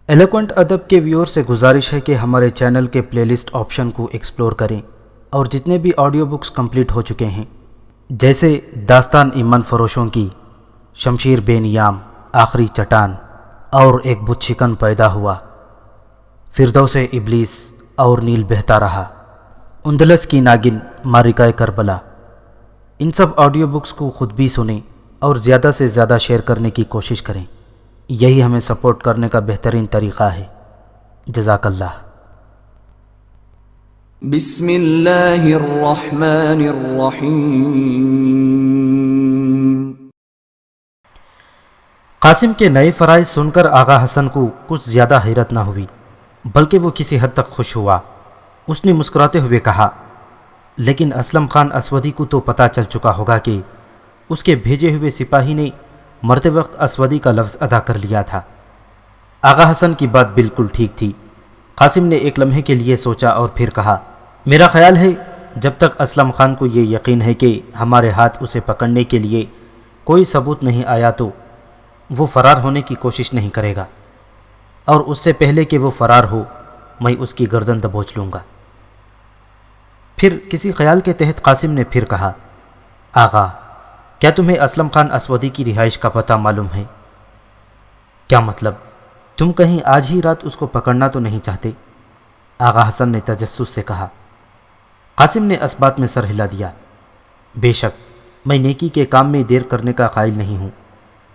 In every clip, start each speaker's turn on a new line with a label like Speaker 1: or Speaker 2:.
Speaker 1: Eloquent ادب کے ویور سے گزارش ہے کہ ہمارے چینل کے پلے لسٹ آپشن کو ایکسپلور کریں اور جتنے بھی آڈیو بکس کمپلیٹ ہو چکے ہیں جیسے داستان ایمن فروشوں کی، شمشیر بے نیام، آخری چٹان اور ایک بت شکن پیدا ہوا، فردوس ابلیس اور نیل بہتا رہا، اندلس کی ناگن، مارکہ کربلا، ان سب آڈیو بکس کو خود بھی سنیں اور زیادہ سے زیادہ شیئر کرنے کی کوشش کریں۔ یہی ہمیں سپورٹ کرنے کا بہترین طریقہ ہے۔ جزاک اللہ۔
Speaker 2: بسم اللہ الرحمن الرحیم۔
Speaker 1: قاسم کے نئے فرائض سن کر آغا حسن کو کچھ زیادہ حیرت نہ ہوئی، بلکہ وہ کسی حد تک خوش ہوا۔ اس نے مسکراتے ہوئے کہا، لیکن اسلم خان اسودی کو تو پتہ چل چکا ہوگا کہ اس کے بھیجے ہوئے سپاہی نے مرتے وقت اسودی کا لفظ ادا کر لیا تھا۔ آغا حسن کی بات بالکل ٹھیک تھی۔ قاسم نے ایک لمحے کے لیے سوچا اور پھر کہا، میرا خیال ہے جب تک اسلم خان کو یہ یقین ہے کہ ہمارے ہاتھ اسے پکڑنے کے لیے کوئی ثبوت نہیں آیا تو وہ فرار ہونے کی کوشش نہیں کرے گا، اور اس سے پہلے کہ وہ فرار ہو میں اس کی گردن دبوچ لوں گا۔ پھر کسی خیال کے تحت قاسم نے پھر کہا، آغا، کیا تمہیں اسلم خان اسودی کی رہائش کا پتہ معلوم ہے؟ کیا مطلب؟ تم کہیں آج ہی رات اس کو پکڑنا تو نہیں چاہتے؟ آغا حسن نے تجسس سے کہا۔ قاسم نے اس بات میں سر ہلا دیا۔ بے شک میں نیکی کے کام میں دیر کرنے کا قائل نہیں ہوں۔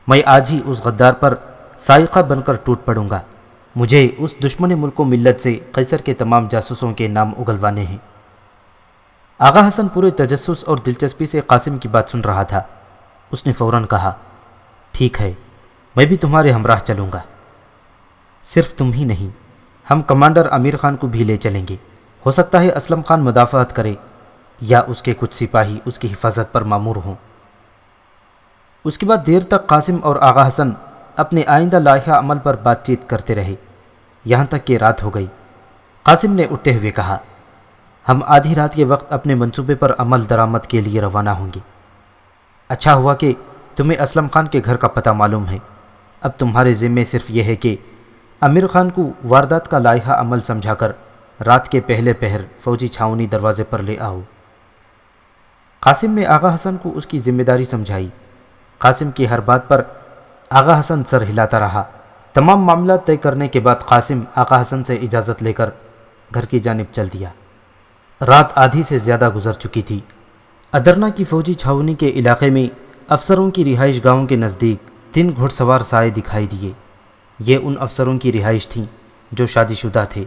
Speaker 1: میں آج ہی اس غدار پر سائقہ بن کر ٹوٹ پڑوں گا۔ مجھے اس دشمن ملک و ملت سے قیصر کے تمام جاسوسوں کے نام اگلوانے ہیں۔ آغا حسن پورے تجسس اور دلچسپی سے قاسم کی بات سن رہا تھا۔ اس نے فوراً کہا، ٹھیک ہے، میں بھی تمہارے ہمراہ چلوں گا۔ صرف تم ہی نہیں، ہم کمانڈر امیر خان کو بھی لے چلیں گے۔ ہو سکتا ہے اسلم خان مدافعت کرے یا اس کے کچھ سپاہی اس کی حفاظت پر مامور ہوں۔ اس کے بعد دیر تک قاسم اور آغا حسن اپنے آئندہ لائحہ عمل پر بات چیت کرتے رہے، یہاں تک کہ رات ہو گئی۔ قاسم نے اٹھتے ہوئے کہا، ہم آدھی رات کے وقت اپنے منصوبے پر عمل درآمد کے لیے روانہ ہوں گے۔ اچھا ہوا کہ تمہیں اسلم خان کے گھر کا پتہ معلوم ہے۔ اب تمہارے ذمے صرف یہ ہے کہ امیر خان کو واردات کا لائحہ عمل سمجھا کر رات کے پہلے پہر فوجی چھاؤنی دروازے پر لے آؤ۔ قاسم نے آغا حسن کو اس کی ذمہ داری سمجھائی۔ قاسم کی ہر بات پر آغا حسن سر ہلاتا رہا۔ تمام معاملات طے کرنے کے بعد قاسم آغا حسن سے اجازت لے کر گھر کی جانب چل دیا۔ رات آدھی سے زیادہ گزر چکی تھی۔ ادرنا کی فوجی چھاؤنی کے علاقے میں افسروں کی رہائش گاہوں کے نزدیک 3 گھڑ سوار سائے دکھائی دیے۔ یہ ان افسروں کی رہائش تھیں جو شادی شدہ تھے۔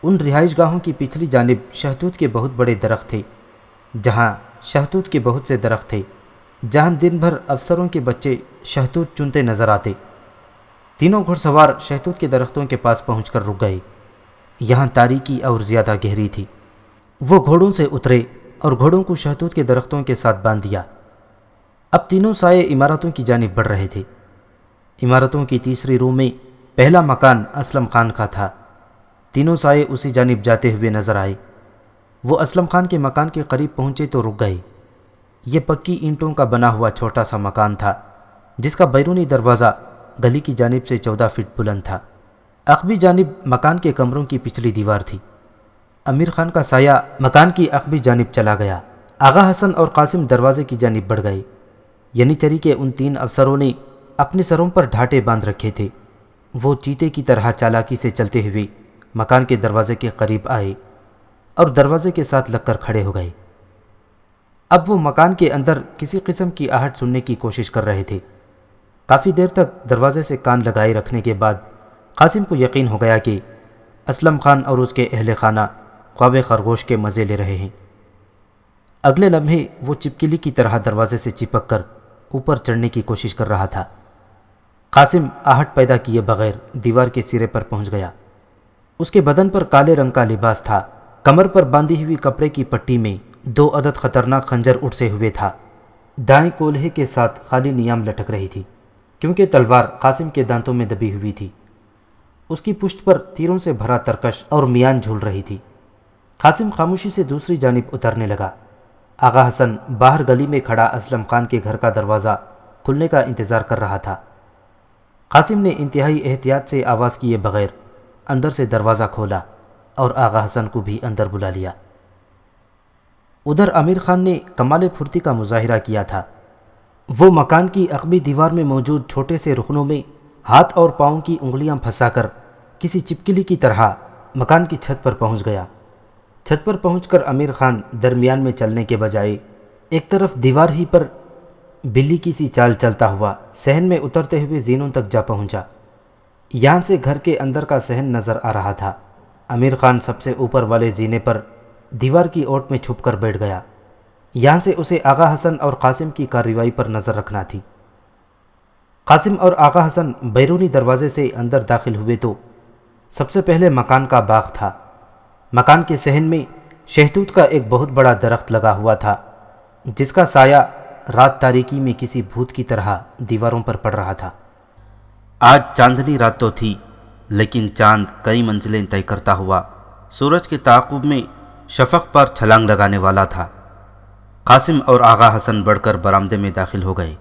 Speaker 1: ان رہائش گاہوں کی پچھلی جانب شہتوت کے بہت بڑے درخت تھے، جہاں دن بھر افسروں کے بچے شہتوت چنتے نظر آتے۔ تینوں گھڑ سوار شہتوت کے درختوں کے پاس پہنچ کر رک گئے۔ یہاں تاریکی اور زیادہ گہری تھی۔ وہ گھوڑوں سے اترے اور گھوڑوں کو شہتوت کے درختوں کے ساتھ باندھ دیا۔ اب تینوں سائے عمارتوں کی جانب بڑھ رہے تھے۔ عمارتوں کی تیسری رو میں پہلا مکان اسلم خان کا تھا۔ تینوں سائے اسی جانب جاتے ہوئے نظر آئے۔ وہ اسلم خان کے مکان کے قریب پہنچے تو رک گئے۔ یہ پکی اینٹوں کا بنا ہوا چھوٹا سا مکان تھا، جس کا بیرونی دروازہ گلی کی جانب سے 14 فٹ بلند تھا۔ عقبی جانب مکان کے کمروں کی پچھلی دیوار تھی۔ امیر خان کا سایہ مکان کی عقبی جانب چلا گیا۔ آغا حسن اور قاسم دروازے کی جانب بڑھ گئے۔ یعنی چری کے ان 3 افسروں نے اپنے سروں پر ڈھاٹے باندھ رکھے تھے۔ وہ چیتے کی طرح چالاکی سے چلتے ہوئے مکان کے دروازے کے قریب آئے اور دروازے کے ساتھ لگ کر کھڑے ہو گئے۔ اب وہ مکان کے اندر کسی قسم کی آہٹ سننے کی کوشش کر رہے تھے۔ کافی دیر تک دروازے سے کان لگائے رکھنے کے بعد قاسم کو یقین ہو گیا کہ اسلم خان اور اس کے اہل خانہ خواب خرگوش کے مزے لے رہے ہیں۔ اگلے لمحے وہ چپکلی کی طرح دروازے سے چپک کر اوپر چڑھنے کی کوشش کر رہا تھا۔ قاسم آہٹ پیدا کیے بغیر دیوار کے سرے پر پہنچ گیا۔ اس کے بدن پر کالے رنگ کا لباس تھا۔ کمر پر باندھی ہوئی کپڑے کی پٹی میں 2 عدد خطرناک خنجر اٹھے ہوئے تھا۔ دائیں کولہے کے ساتھ خالی نیام لٹک رہی تھی، کیونکہ تلوار قاسم کے دانتوں میں دبی ہوئی تھی۔ اس کی پشت پر تیروں سے بھرا ترکش اور میان جھول رہی تھی۔ قاسم خاموشی سے دوسری جانب اترنے لگا۔ آغا حسن باہر گلی میں کھڑا اسلم خان کے گھر کا دروازہ کھلنے کا انتظار کر رہا تھا۔ قاسم نے انتہائی احتیاط سے آواز کیے بغیر اندر سے دروازہ کھولا اور آغا حسن کو بھی اندر بلا لیا۔ ادھر امیر خان نے کمال پھرتی کا مظاہرہ کیا تھا۔ وہ مکان کی عقبی دیوار میں موجود چھوٹے سے رکنوں میں ہاتھ اور پاؤں کی انگلیاں پھنسا کر کسی چپکلی کی طرح مکان کی چھت پر پہنچ گیا۔ چھت پر پہنچ کر امیر خان درمیان میں چلنے کے بجائے ایک طرف دیوار ہی پر بلی کی سی چال چلتا ہوا صحن میں اترتے ہوئے زینوں تک جا پہنچا۔ یہاں سے گھر کے اندر کا صحن نظر آ رہا تھا۔ امیر خان سب سے اوپر والے زینے پر دیوار کی اوٹ میں چھپ کر بیٹھ گیا۔ یہاں سے اسے آغا حسن اور قاسم کی کارروائی پر نظر رکھنا تھی۔ قاسم اور آغا حسن بیرونی دروازے سے اندر داخل ہوئے تو سب سے پہلے مکان کا باغ تھا۔ مکان کے صحن میں شہتوت کا ایک بہت بڑا درخت لگا ہوا تھا، جس کا سایہ رات تاریکی میں کسی بھوت کی طرح دیواروں پر پڑ رہا تھا۔ آج چاندنی رات تو تھی، لیکن چاند کئی منزلیں طے کرتا ہوا سورج کے تعاقب میں شفق پر چھلانگ لگانے والا تھا۔ قاسم اور آغا حسن بڑھ کر برآمدے میں داخل ہو گئے۔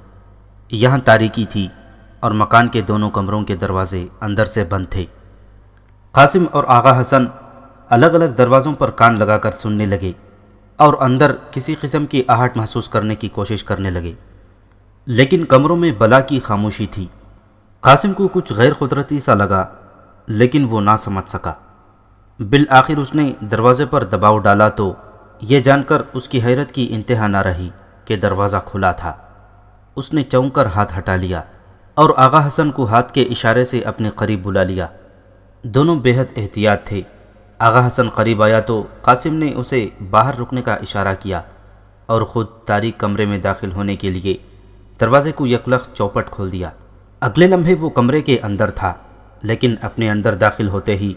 Speaker 1: یہاں تاریکی تھی اور مکان کے دونوں کمروں کے دروازے اندر سے بند تھے۔ قاسم اور آغا حسن الگ الگ دروازوں پر کان لگا کر سننے لگے اور اندر کسی قسم کی آہٹ محسوس کرنے کی کوشش کرنے لگے، لیکن کمروں میں بلا کی خاموشی تھی۔ قاسم کو کچھ غیر قدرتی سا لگا، لیکن وہ نہ سمجھ سکا۔ بالآخر اس نے دروازے پر دباؤ ڈالا تو یہ جان کر اس کی حیرت کی انتہا نہ رہی کہ دروازہ کھلا تھا۔ اس نے چونک کر ہاتھ ہٹا لیا اور آغا حسن کو ہاتھ کے اشارے سے اپنے قریب بلا لیا۔ دونوں بے حد احتیاط تھے۔ آغا حسن قریب آیا تو قاسم نے اسے باہر رکنے کا اشارہ کیا اور خود تاریک کمرے میں داخل ہونے کے لیے دروازے کو یکلخت چوپٹ کھول دیا۔ اگلے لمحے وہ کمرے کے اندر تھا، لیکن اپنے اندر داخل ہوتے ہی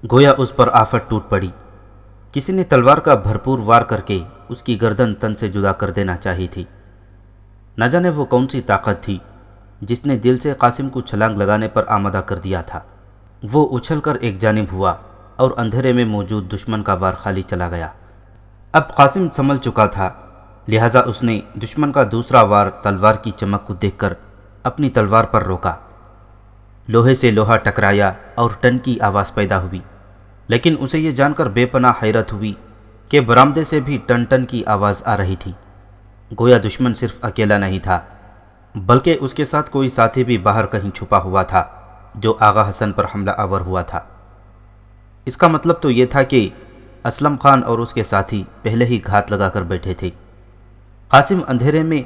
Speaker 1: گویا اس پر آفت ٹوٹ پڑی۔ کسی نے تلوار کا بھرپور وار کر کے اس کی گردن تن سے جدا کر دینا چاہی تھی۔ نہ جانے وہ کون سی طاقت تھی جس نے دل سے قاسم کو چھلانگ لگانے پر آمادہ کر دیا تھا۔ وہ اچھل کر ایک جانب ہوا اور اندھیرے میں موجود دشمن کا وار خالی چلا گیا۔ اب قاسم سنبھل چکا تھا، لہٰذا اس نے دشمن کا دوسرا وار تلوار کی چمک کو دیکھ کر اپنی تلوار پر روکا۔ لوہے سے لوہا ٹکرایا اور ٹن کی آواز پیدا ہوئی، لیکن اسے یہ جان کر بے پناہ حیرت ہوئی کہ برآمدے سے بھی ٹن ٹن کی آواز آ رہی تھی۔ گویا دشمن صرف اکیلا نہیں تھا، بلکہ اس کے ساتھ کوئی ساتھی بھی باہر کہیں چھپا ہوا تھا جو آغا حسن پر حملہ آور ہوا تھا۔ اس کا مطلب تو یہ تھا کہ اسلم خان اور اس کے ساتھی پہلے ہی گھات لگا کر بیٹھے تھے۔ قاسم اندھیرے میں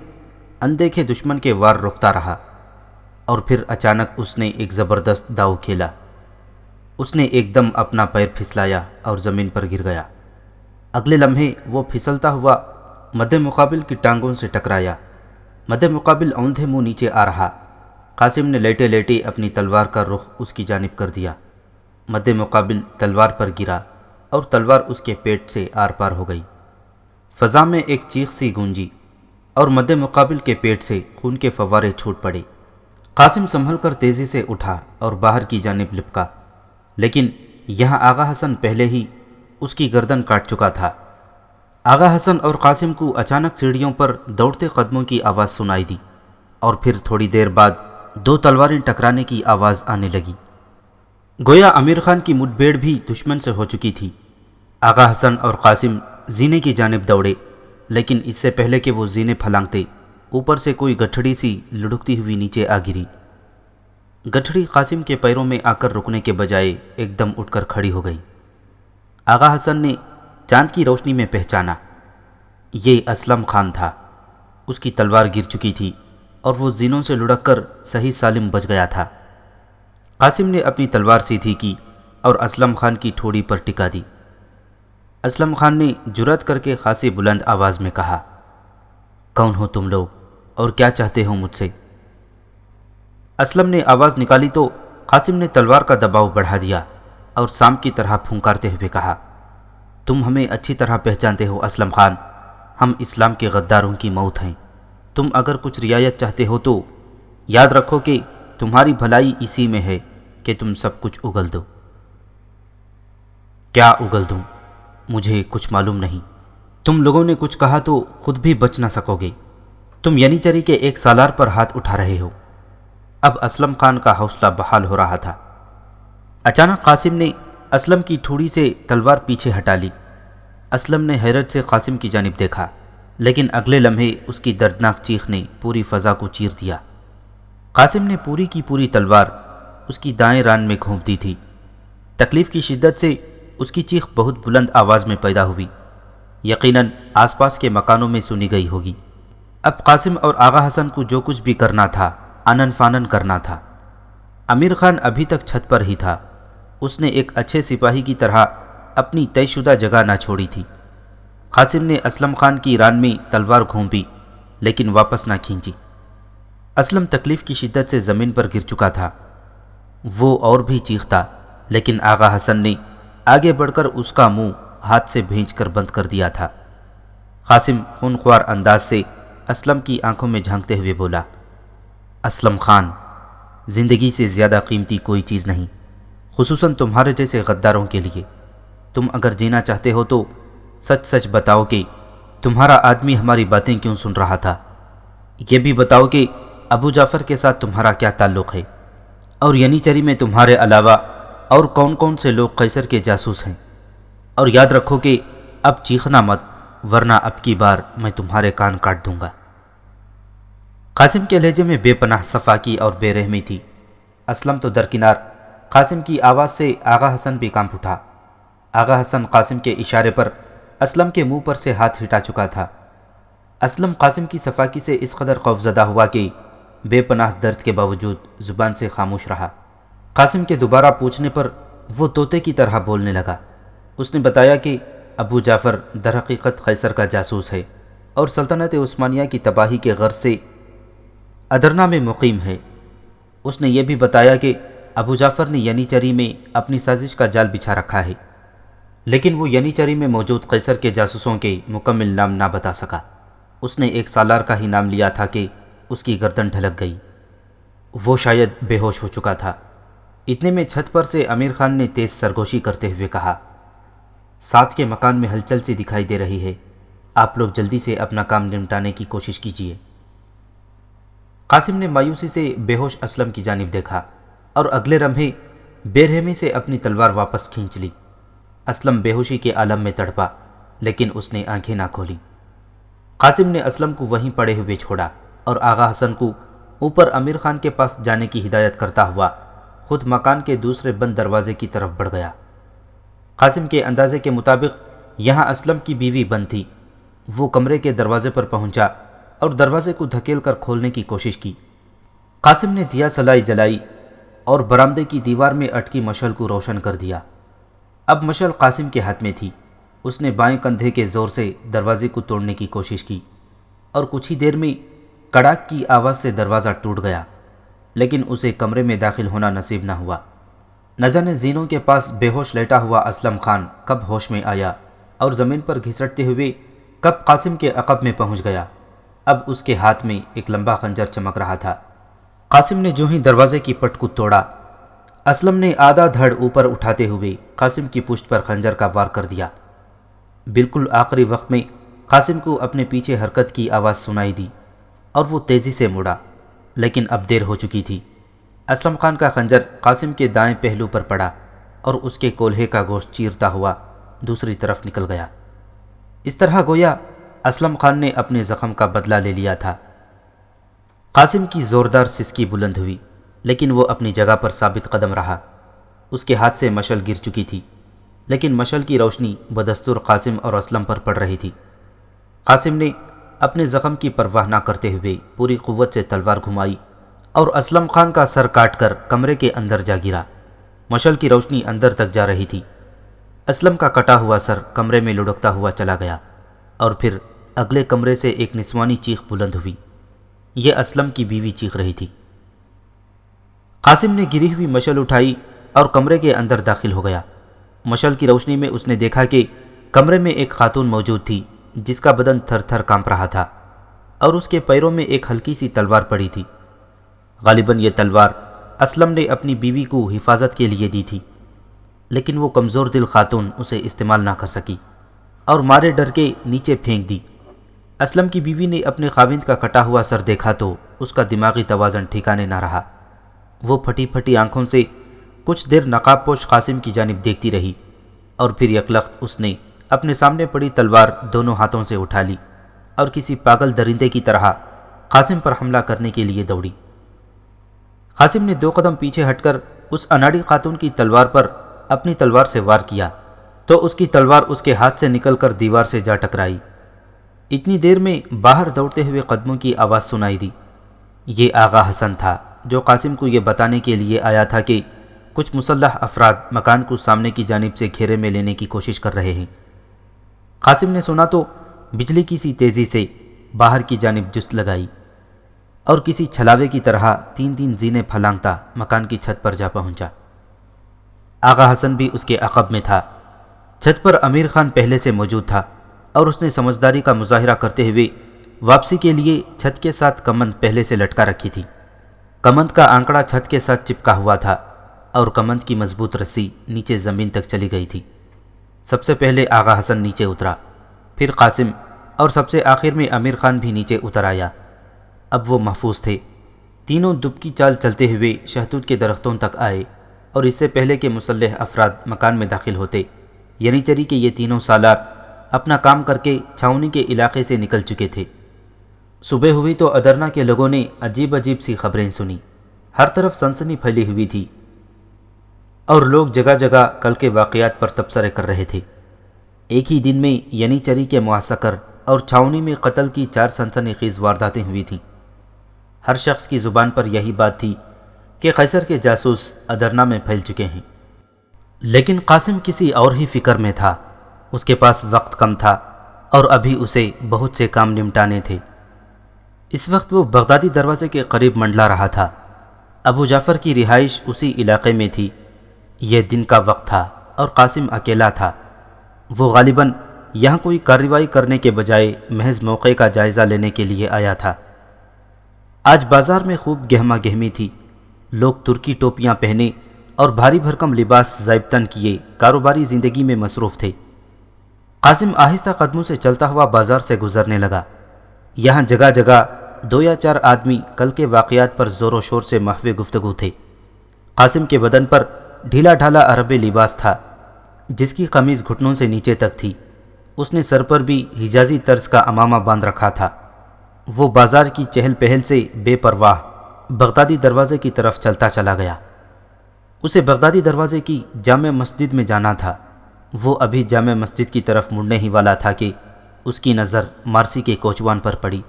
Speaker 1: اندیکھے دشمن کے وار روکتا رہا اور پھر اچانک اس نے ایک زبردست داؤ کھیلا۔ اس نے ایک دم اپنا پیر پھسلایا اور زمین پر گر گیا۔ اگلے لمحے وہ پھسلتا ہوا مد مقابل کی ٹانگوں سے ٹکرایا۔ مد مقابل اوندھے منہ نیچے آ رہا۔ قاسم نے لیٹے لیٹے اپنی تلوار کا رخ اس کی جانب کر دیا۔ مد مقابل تلوار پر گرا اور تلوار اس کے پیٹ سے آر پار ہو گئی۔ فضا میں ایک چیخ سی گونجی اور مد مقابل کے پیٹ سے خون کے فوارے چھوٹ پڑے۔ قاسم سنبھل کر تیزی سے اٹھا اور باہر کی جانب لپکا، لیکن یہاں آغا حسن پہلے ہی اس کی گردن کاٹ چکا تھا۔ آغا حسن اور قاسم کو اچانک سیڑھیوں پر دوڑتے قدموں کی آواز سنائی دی اور پھر تھوڑی دیر بعد دو تلواریں ٹکرانے کی آواز آنے لگی۔ گویا امیر خان کی مٹ بھیڑ بھی دشمن سے ہو چکی تھی۔ آغا حسن اور قاسم زینے کی جانب دوڑے، لیکن اس سے پہلے کہ وہ زینے پھلانگتے، اوپر سے کوئی گٹھڑی سی لڑکتی ہوئی نیچے آ گری۔ گٹھڑی قاسم کے پیروں میں آ کر رکنے کے بجائے ایک دم اٹھ کر کھڑی ہو گئی۔ آغا حسن نے چاند کی روشنی میں پہچانا، یہ اسلم خان تھا۔ اس کی تلوار گر چکی تھی اور وہ زینوں سے لڑک کر صحیح سالم بچ گیا تھا۔ قاسم نے اپنی تلوار سیدھی کی اور اسلم خان کی ٹھوڑی پر ٹکا دی۔ اسلم خان نے جرأت کر کے خاصی بلند آواز میں کہا، کون ہو تم لوگ اور کیا چاہتے ہو مجھ سے؟ اسلم نے آواز نکالی تو قاسم نے تلوار کا دباؤ بڑھا دیا اور سام کی طرح پھنکارتے ہوئے کہا، تم ہمیں اچھی طرح پہچانتے ہو اسلم خان، ہم اسلام کے غداروں کی موت ہیں۔ تم اگر کچھ رعایت چاہتے ہو تو یاد رکھو کہ تمہاری بھلائی اسی میں ہے کہ تم سب کچھ اگل دو۔ کیا اگل دوں؟ مجھے کچھ معلوم نہیں۔ تم لوگوں نے کچھ کہا تو خود بھی بچ نہ سکو گے۔ تم ینیچری کے ایک سالار پر ہاتھ اٹھا رہے ہو۔ اب اسلم خان کا حوصلہ بحال ہو رہا تھا۔ اچانک قاسم نے اسلم کی ٹھوڑی سے تلوار پیچھے ہٹا لی۔ اسلم نے حیرت سے قاسم کی جانب دیکھا، لیکن اگلے لمحے اس کی دردناک چیخ نے پوری فضا کو چیر دیا۔ قاسم نے پوری کی پوری تلوار اس کی دائیں ران میں گھونپ دی تھی۔ تکلیف کی شدت سے اس کی چیخ بہت بلند آواز میں پیدا ہوئی، یقیناً آس پاس کے مکانوں میں سنی گئی ہوگی۔ اب قاسم اور آغا حسن کو جو کچھ بھی کرنا تھا آنن فانن کرنا تھا۔ امیر خان ابھی تک چھت پر ہی تھا۔ اس نے ایک اچھے سپاہی کی طرح اپنی طے شدہ جگہ نہ چھوڑی تھی۔ قاسم نے اسلم خان کی ران میں تلوار گھونپی لیکن واپس نہ کھینچی۔ اسلم تکلیف کی شدت سے زمین پر گر چکا تھا۔ وہ اور بھی چیختا، لیکن آغا حسن نے آگے بڑھ کر اس کا منہ ہاتھ سے بھینچ کر بند کر دیا تھا۔ قاسم خونخوار انداز سے اسلم کی آنکھوں میں جھانکتے ہوئے بولا، اسلم خان، زندگی سے زیادہ قیمتی کوئی چیز نہیں، خصوصاً تمہارے جیسے غداروں کے لیے۔ تم اگر جینا چاہتے ہو تو سچ سچ بتاؤ کہ تمہارا آدمی ہماری باتیں کیوں سن رہا تھا۔ یہ بھی بتاؤ کہ ابو جعفر کے ساتھ تمہارا کیا تعلق ہے، اور ینیچری میں تمہارے علاوہ اور کون کون سے لوگ قیصر کے جاسوس ہیں۔ اور یاد رکھو کہ اب چیخنا مت، ورنہ اب کی بار میں تمہارے کان کاٹ دوں گا۔ قاسم کے لہجے میں بے پناہ صفاکی اور بے رحمی تھی۔ اسلم تو درکنار، قاسم کی آواز سے آغا حسن بھی کانپ اٹھا۔ آغا حسن قاسم کے اشارے پر اسلم کے منہ پر سے ہاتھ ہٹا چکا تھا۔ اسلم قاسم کی صفاکی سے اس قدر خوفزدہ ہوا کہ بے پناہ درد کے باوجود زبان سے خاموش رہا۔ قاسم کے دوبارہ پوچھنے پر وہ طوطے کی طرح بولنے لگا۔ اس نے بتایا کہ ابو جعفر در حقیقت قیصر کا جاسوس ہے اور سلطنت عثمانیہ کی تباہی کے غرض سے ادرنا میں مقیم ہے۔ اس نے یہ بھی بتایا کہ ابو جعفر نے ینیچری میں اپنی سازش کا جال بچھا رکھا ہے، لیکن وہ ینیچری میں موجود قیصر کے جاسوسوں کے مکمل نام نہ بتا سکا۔ اس نے ایک سالار کا ہی نام لیا تھا کہ اس کی گردن ڈھلک گئی۔ وہ شاید بے ہوش ہو چکا تھا۔ اتنے میں چھت پر سے امیر خان نے تیز سرگوشی کرتے ہوئے کہا، ساتھ کے مکان میں ہلچل سی دکھائی دے رہی ہے، آپ لوگ جلدی سے اپنا کام نمٹانے کی کوشش کیجیے۔ قاسم نے مایوسی سے بے ہوش اسلم کی جانب دیکھا اور اگلے لمحے بے رحمی سے اپنی تلوار واپس کھینچ لی۔ اسلم بے ہوشی کے عالم میں تڑپا، لیکن اس نے آنکھیں نہ کھولی۔ قاسم نے اسلم کو وہیں پڑے ہوئے چھوڑا اور آغا حسن کو اوپر امیر خان کے پاس جانے کی ہدایت کرتا ہوا خود مکان کے دوسرے بند دروازے کی طرف بڑھ گیا۔ قاسم کے اندازے کے مطابق یہاں اسلم کی بیوی بند تھی۔ وہ کمرے کے دروازے پر پہنچا اور دروازے کو دھکیل کر کھولنے کی کوشش کی۔ قاسم نے دیا سلائی جلائی اور برآمدے کی دیوار میں اٹکی مشعل کو روشن کر دیا۔ اب مشعل قاسم کے ہاتھ میں تھی۔ اس نے بائیں کندھے کے زور سے دروازے کو توڑنے کی کوشش کی اور کچھ ہی دیر میں کڑاک کی آواز سے دروازہ ٹوٹ گیا، لیکن اسے کمرے میں داخل ہونا نصیب نہ ہوا۔ نہ جانے زینوں کے پاس بے ہوش لیٹا ہوا اسلم خان کب ہوش میں آیا اور زمین پر گھسٹتے ہوئے کب قاسم کے عقب میں پہنچ گیا۔ اب اس کے ہاتھ میں ایک لمبا خنجر چمک رہا تھا۔ قاسم نے جو ہی دروازے کی پٹ کو توڑا، اسلم نے آدھا دھڑ اوپر اٹھاتے ہوئے قاسم کی پشت پر خنجر کا وار کر دیا۔ بالکل آخری وقت میں قاسم کو اپنے پیچھے حرکت کی آواز سنائی دی اور وہ تیزی سے مڑا، لیکن اب دیر ہو چکی تھی۔ اسلم خان کا خنجر قاسم کے دائیں پہلو پر پڑا اور اس کے کولہے کا گوشت چیرتا ہوا دوسری طرف نکل گیا۔ اس طرح گویا اسلم خان نے اپنے زخم کا بدلہ لے لیا تھا۔ قاسم کی زوردار سسکی بلند ہوئی، لیکن وہ اپنی جگہ پر ثابت قدم رہا۔ اس کے ہاتھ سے مشعل گر چکی تھی، لیکن مشعل کی روشنی بدستور قاسم اور اسلم پر پڑ رہی تھی۔ قاسم نے اپنے زخم کی پرواہ نہ کرتے ہوئے پوری قوت سے تلوار گھمائی اور اسلم خان کا سر کاٹ کر کمرے کے اندر جا گرا۔ مشعل کی روشنی اندر تک جا رہی تھی۔ اسلم کا کٹا ہوا سر کمرے میں لڑکتا ہوا چلا گیا اور پھر اگلے کمرے سے ایک نسوانی چیخ بلند ہوئی۔ یہ اسلم کی بیوی چیخ رہی تھی۔ قاسم نے گری ہوئی مشعل اٹھائی اور کمرے کے اندر داخل ہو گیا۔ مشعل کی روشنی میں اس نے دیکھا کہ کمرے میں ایک خاتون موجود تھی جس کا بدن تھر تھر کانپ رہا تھا اور اس کے پیروں میں ایک ہلکی سی تلوار پڑی تھی۔ غالباً یہ تلوار اسلم نے اپنی بیوی کو حفاظت کے لیے دی تھی، لیکن وہ کمزور دل خاتون اسے استعمال نہ کر سکی اور مارے ڈر کے نیچے پھینک دی۔ اسلم کی بیوی نے اپنے خاوند کا کٹا ہوا سر دیکھا تو اس کا دماغی توازن ٹھکانے نہ رہا۔ وہ پھٹی پھٹی آنکھوں سے کچھ دیر نقاب پوش قاسم کی جانب دیکھتی رہی اور پھر یکلخت اس نے اپنے سامنے پڑی تلوار دونوں ہاتھوں سے اٹھا لی اور کسی پاگل درندے کی طرح قاسم پر حملہ کرنے کے لیے دوڑی۔ قاسم نے 2 قدم پیچھے ہٹ کر اس اناڑی خاتون کی تلوار پر اپنی تلوار سے وار کیا تو اس کی تلوار اس کے ہاتھ سے نکل کر دیوار سے جا ٹکرائی۔ اتنی دیر میں باہر دوڑتے ہوئے قدموں کی آواز سنائی دی۔ یہ آغا حسن تھا جو قاسم کو یہ بتانے کے لیے آیا تھا کہ کچھ مسلح افراد مکان کو سامنے کی جانب سے گھیرے میں لینے کی کوشش کر رہے ہیں۔ قاسم نے سنا تو بجلی کی سی تیزی سے باہر کی جانب جست لگائی اور کسی چھلاوے کی طرح 3 زینے پھلانگتا مکان کی چھت پر جا پہنچا۔ آغا حسن بھی اس کے عقب میں تھا۔ چھت پر امیر خان پہلے سے موجود تھا اور اس نے سمجھداری کا مظاہرہ کرتے ہوئے واپسی کے لیے چھت کے ساتھ کمند پہلے سے لٹکا رکھی تھی۔ کمند کا آنکڑا چھت کے ساتھ چپکا ہوا تھا اور کمند کی مضبوط رسی نیچے زمین تک چلی گئی تھی۔ سب سے پہلے آغا حسن نیچے اترا، پھر قاسم اور سب سے آخر میں امیر خان بھی نیچے اتر آیا۔ اب وہ محفوظ تھے۔ تینوں دبکی چال چلتے ہوئے شہتوت کے درختوں تک آئے اور اس سے پہلے کہ مسلح افراد مکان میں داخل ہوتے یعنی چری کہ یہ تینوں سالار اپنا کام کر کے چھاؤنی کے علاقے سے نکل چکے تھے۔ صبح ہوئی تو ادرنا کے لوگوں نے عجیب عجیب سی خبریں سنی۔ ہر طرف سنسنی پھیلی ہوئی تھی اور لوگ جگہ جگہ کل کے واقعات پر تبصرے کر رہے تھے۔ ایک ہی دن میں یعنی چری کے معسکر اور چھاؤنی میں قتل کی 4 سنسنی خیز وارداتیں ہوئی تھیں۔ ہر شخص کی زبان پر یہی بات تھی کہ قیصر کے جاسوس ادرنا میں پھیل چکے ہیں۔ لیکن قاسم کسی اور ہی فکر میں تھا۔ اس کے پاس وقت کم تھا اور ابھی اسے بہت سے کام نمٹانے تھے۔ اس وقت وہ بغدادی دروازے کے قریب منڈلا رہا تھا۔ ابو جعفر کی رہائش اسی علاقے میں تھی۔ یہ دن کا وقت تھا اور قاسم اکیلا تھا۔ وہ غالباً یہاں کوئی کارروائی کرنے کے بجائے محض موقع کا جائزہ لینے کے لیے آیا تھا۔ آج بازار میں خوب گہما گہمی تھی۔ لوگ ترکی ٹوپیاں پہنے اور بھاری بھرکم لباس زیبتن کیے کاروباری زندگی میں مصروف تھے۔ قاسم آہستہ قدموں سے چلتا ہوا بازار سے گزرنے لگا۔ یہاں جگہ جگہ 2 یا 4 آدمی کل کے واقعات پر زور و شور سے محو گفتگو تھے۔ قاسم کے بدن پر ڈھیلا ڈھالا عربی لباس تھا جس کی قمیض گھٹنوں سے نیچے تک تھی۔ اس نے سر پر بھی حجازی طرز کا عمامہ باندھ رکھا تھا۔ وہ بازار کی چہل پہل سے بے پرواہ بغدادی دروازے کی طرف چلتا چلا گیا۔ اسے بغدادی دروازے کی جامع مسجد میں جانا تھا۔ وہ ابھی جامع مسجد کی طرف مڑنے ہی والا تھا کہ اس کی نظر مارسی کے کوچوان پر پڑی۔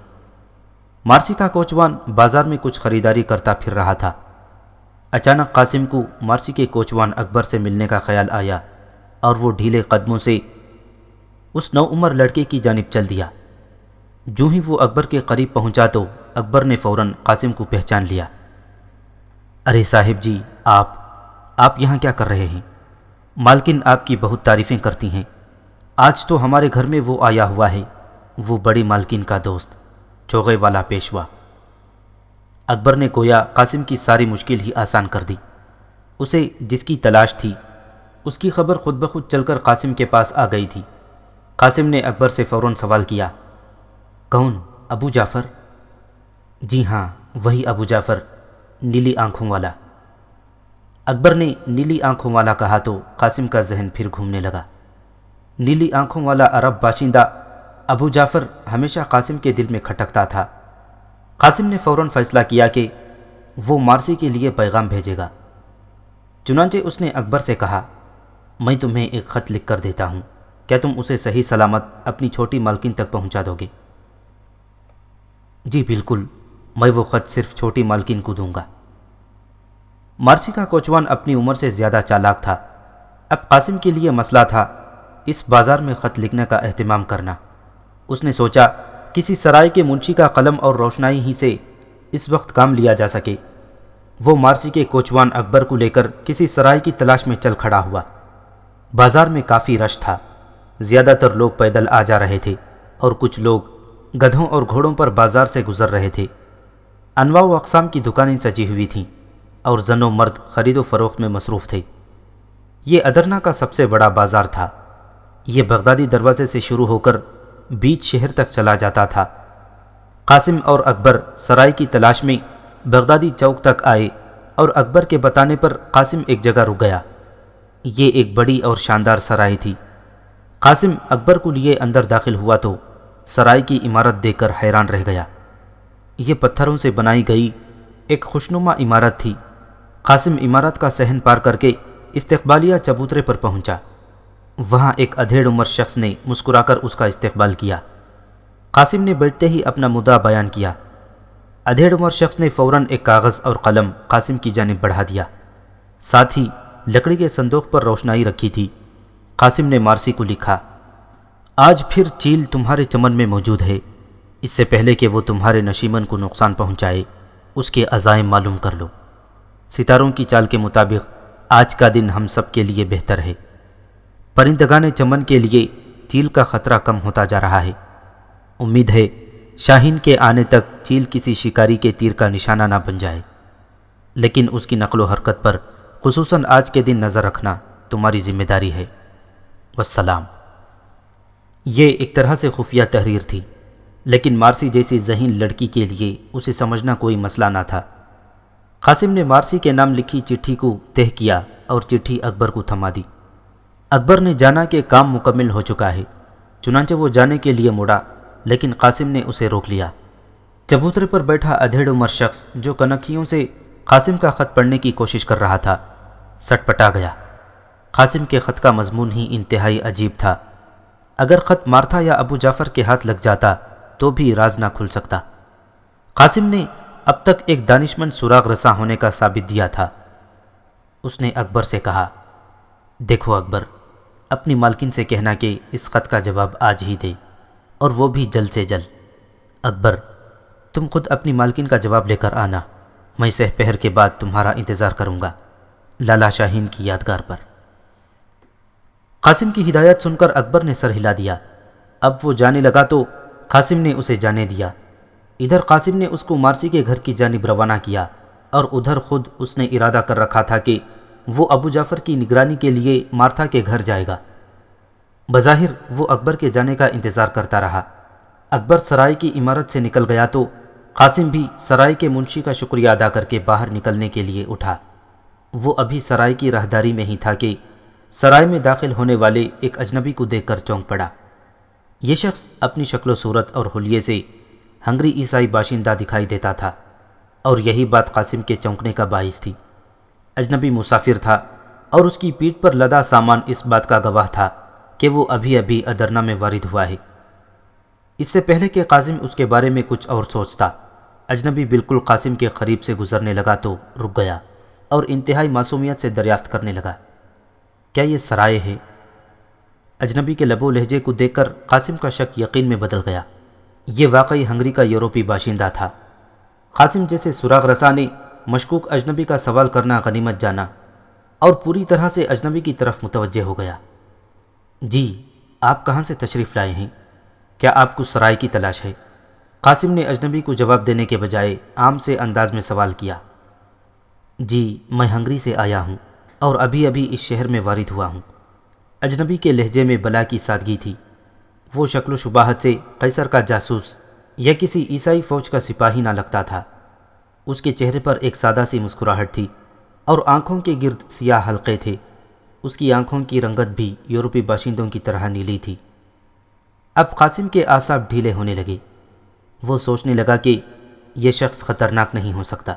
Speaker 1: مارسی کا کوچوان بازار میں کچھ خریداری کرتا پھر رہا تھا۔ اچانک قاسم کو مارسی کے کوچوان اکبر سے ملنے کا خیال آیا اور وہ ڈھیلے قدموں سے اس نوعمر لڑکے کی جانب چل دیا۔ جو ہی وہ اکبر کے قریب پہنچا تو اکبر نے فوراً قاسم کو پہچان لیا۔ ارے صاحب جی، آپ یہاں کیا کر رہے ہیں؟ مالکن آپ کی بہت تعریفیں کرتی ہیں۔ آج تو ہمارے گھر میں وہ آیا ہوا ہے، وہ بڑی مالکن کا دوست چوغے والا پیشوا۔ اکبر نے گویا قاسم کی ساری مشکل ہی آسان کر دی۔ اسے جس کی تلاش تھی اس کی خبر خود بخود چل کر قاسم کے پاس آ گئی تھی۔ قاسم نے اکبر سے فوراً سوال کیا، کون؟ ابو جعفر؟ جی ہاں، وہی ابو جعفر، نیلی آنکھوں والا۔ اکبر نے نیلی آنکھوں والا کہا تو قاسم کا ذہن پھر گھومنے لگا۔ نیلی آنکھوں والا عرب باشندہ ابو جعفر ہمیشہ قاسم کے دل میں کھٹکتا تھا۔ قاسم نے فوراً فیصلہ کیا کہ وہ مارسی کے لیے پیغام بھیجے گا۔ چنانچہ اس نے اکبر سے کہا، میں تمہیں ایک خط لکھ کر دیتا ہوں، کیا تم اسے صحیح سلامت اپنی چھوٹی مالکن تک پہنچا دو گے؟ جی بالکل، میں وہ خط صرف چھوٹی مالکن کو دوں گا۔ مارسی کا کوچوان اپنی عمر سے زیادہ چالاک تھا۔ اب قاسم کے لیے مسئلہ تھا اس بازار میں خط لکھنے کا اہتمام کرنا۔ اس نے سوچا کسی سرائے کے منشی کا قلم اور روشنائی ہی سے اس وقت کام لیا جا سکے۔ وہ مارسی کے کوچوان اکبر کو لے کر کسی سرائے کی تلاش میں چل کھڑا ہوا۔ بازار میں کافی رش تھا۔ زیادہ تر لوگ پیدل آ جا رہے تھے اور کچھ لوگ گدھوں اور گھوڑوں پر بازار سے گزر رہے تھے۔ انواع و اقسام کی دکانیں سجی ہوئی تھیں اور زن و مرد خرید و فروخت میں مصروف تھے۔ یہ ادرنا کا سب سے بڑا بازار تھا۔ یہ بغدادی دروازے سے شروع ہو کر بیچ شہر تک چلا جاتا تھا۔ قاسم اور اکبر سرائے کی تلاش میں بغدادی چوک تک آئے اور اکبر کے بتانے پر قاسم ایک جگہ رک گیا۔ یہ ایک بڑی اور شاندار سرائے تھی۔ قاسم اکبر کو لیے اندر داخل ہوا تو سرائے کی عمارت دیکھ کر حیران رہ گیا۔ یہ پتھروں سے بنائی گئی ایک خوشنما عمارت تھی۔ قاسم عمارت کا صحن پار کر کے استقبالیہ چبوترے پر پہنچا۔ وہاں ایک ادھیڑ عمر شخص نے مسکرا کر اس کا استقبال کیا۔ قاسم نے بیٹھتے ہی اپنا مدعا بیان کیا۔ ادھیڑ عمر شخص نے فوراً ایک کاغذ اور قلم قاسم کی جانب بڑھا دیا، ساتھ ہی لکڑی کے صندوق پر روشنائی رکھی تھی۔ قاسم نے مارسی کو لکھا، آج پھر چیل تمہارے چمن میں موجود ہے۔ اس سے پہلے کہ وہ تمہارے نشیمن کو نقصان پہنچائے، اس کے عزائم معلوم کر لو۔ ستاروں کی چال کے مطابق آج کا دن ہم سب کے لیے بہتر ہے۔ پرندگان چمن کے لیے چیل کا خطرہ کم ہوتا جا رہا ہے۔ امید ہے شاہین کے آنے تک چیل کسی شکاری کے تیر کا نشانہ نہ بن جائے، لیکن اس کی نقل و حرکت پر خصوصاً آج کے دن نظر رکھنا تمہاری ذمہ داری ہے۔ والسلام۔ یہ ایک طرح سے خفیہ تحریر تھی، لیکن مارسی جیسی ذہین لڑکی کے لیے اسے سمجھنا کوئی مسئلہ نہ تھا۔ قاسم نے مارسی کے نام لکھی چٹھی کو تہہ کیا اور چٹھی اکبر کو تھما دی۔ اکبر نے جانا کہ کام مکمل ہو چکا ہے، چنانچہ وہ جانے کے لیے مڑا، لیکن قاسم نے اسے روک لیا۔ چبوترے پر بیٹھا ادھیڑ عمر شخص جو کنکھیوں سے قاسم کا خط پڑھنے کی کوشش کر رہا تھا، سٹ پٹا گیا۔ قاسم کے خط کا مضمون ہی انتہائی عجیب تھا۔ اگر خط مارتھا یا ابو جعفر کے ہاتھ لگ جاتا تو بھی راز نہ کھل سکتا۔ قاسم نے اب تک ایک دانشمند سراغ رساں ہونے کا ثابت دیا تھا۔ اس نے اکبر سے کہا، دیکھو اکبر، اپنی مالکن سے کہنا کہ اس خط کا جواب آج ہی دے، اور وہ بھی جلد سے جلد۔ اکبر، تم خود اپنی مالکن کا جواب لے کر آنا، میں سہ پہر کے بعد تمہارا انتظار کروں گا، لالا شاہین کی یادگار پر۔ قاسم کی ہدایت سن کر اکبر نے سر ہلا دیا۔ اب وہ جانے لگا تو قاسم نے اسے جانے دیا۔ ادھر قاسم نے اس کو مارسی کے گھر کی جانب روانہ کیا، اور ادھر خود اس نے ارادہ کر رکھا تھا کہ وہ ابو جعفر کی نگرانی کے لیے مارتھا کے گھر جائے گا۔ بظاہر وہ اکبر کے جانے کا انتظار کرتا رہا۔ اکبر سرائے کی عمارت سے نکل گیا تو قاسم بھی سرائے کے منشی کا شکریہ ادا کر کے باہر نکلنے کے لیے اٹھا۔ وہ ابھی سرائے کی راہداری میں ہی تھا کہ سرائے میں داخل ہونے والے ایک اجنبی کو دیکھ کر چونک پڑا۔ یہ شخص اپنی شکل و صورت اور حلیے سے ہنگری عیسائی باشندہ دکھائی دیتا تھا، اور یہی بات قاسم کے چونکنے کا باعث تھی۔ اجنبی مسافر تھا، اور اس کی پیٹھ پر لدا سامان اس بات کا گواہ تھا کہ وہ ابھی ابھی ادرنا میں وارد ہوا ہے۔ اس سے پہلے کہ قاسم اس کے بارے میں کچھ اور سوچتا، اجنبی بالکل قاسم کے قریب سے گزرنے لگا تو رک گیا اور انتہائی معصومیت سے دریافت کرنے لگا، کیا یہ سرائے ہے؟ اجنبی کے لب و لہجے کو دیکھ کر قاسم کا شک یقین میں بدل گیا۔ یہ واقعی ہنگری کا یورپی باشندہ تھا۔ قاسم جیسے سراغ رساں نے مشکوک اجنبی کا سوال کرنا غنیمت جانا اور پوری طرح سے اجنبی کی طرف متوجہ ہو گیا۔ جی، آپ کہاں سے تشریف لائے ہیں؟ کیا آپ کو سرائے کی تلاش ہے؟ قاسم نے اجنبی کو جواب دینے کے بجائے عام سے انداز میں سوال کیا۔ جی، میں ہنگری سے آیا ہوں اور ابھی ابھی اس شہر میں وارد ہوا ہوں۔ اجنبی کے لہجے میں بلا کی سادگی تھی۔ وہ شکل و شباہت سے قیصر کا جاسوس یا کسی عیسائی فوج کا سپاہی نہ لگتا تھا۔ اس کے چہرے پر ایک سادہ سی مسکراہٹ تھی اور آنکھوں کے گرد سیاہ حلقے تھے۔ اس کی آنکھوں کی رنگت بھی یورپی باشندوں کی طرح نیلی تھی۔ اب قاسم کے اعصاب ڈھیلے ہونے لگے۔ وہ سوچنے لگا کہ یہ شخص خطرناک نہیں ہو سکتا۔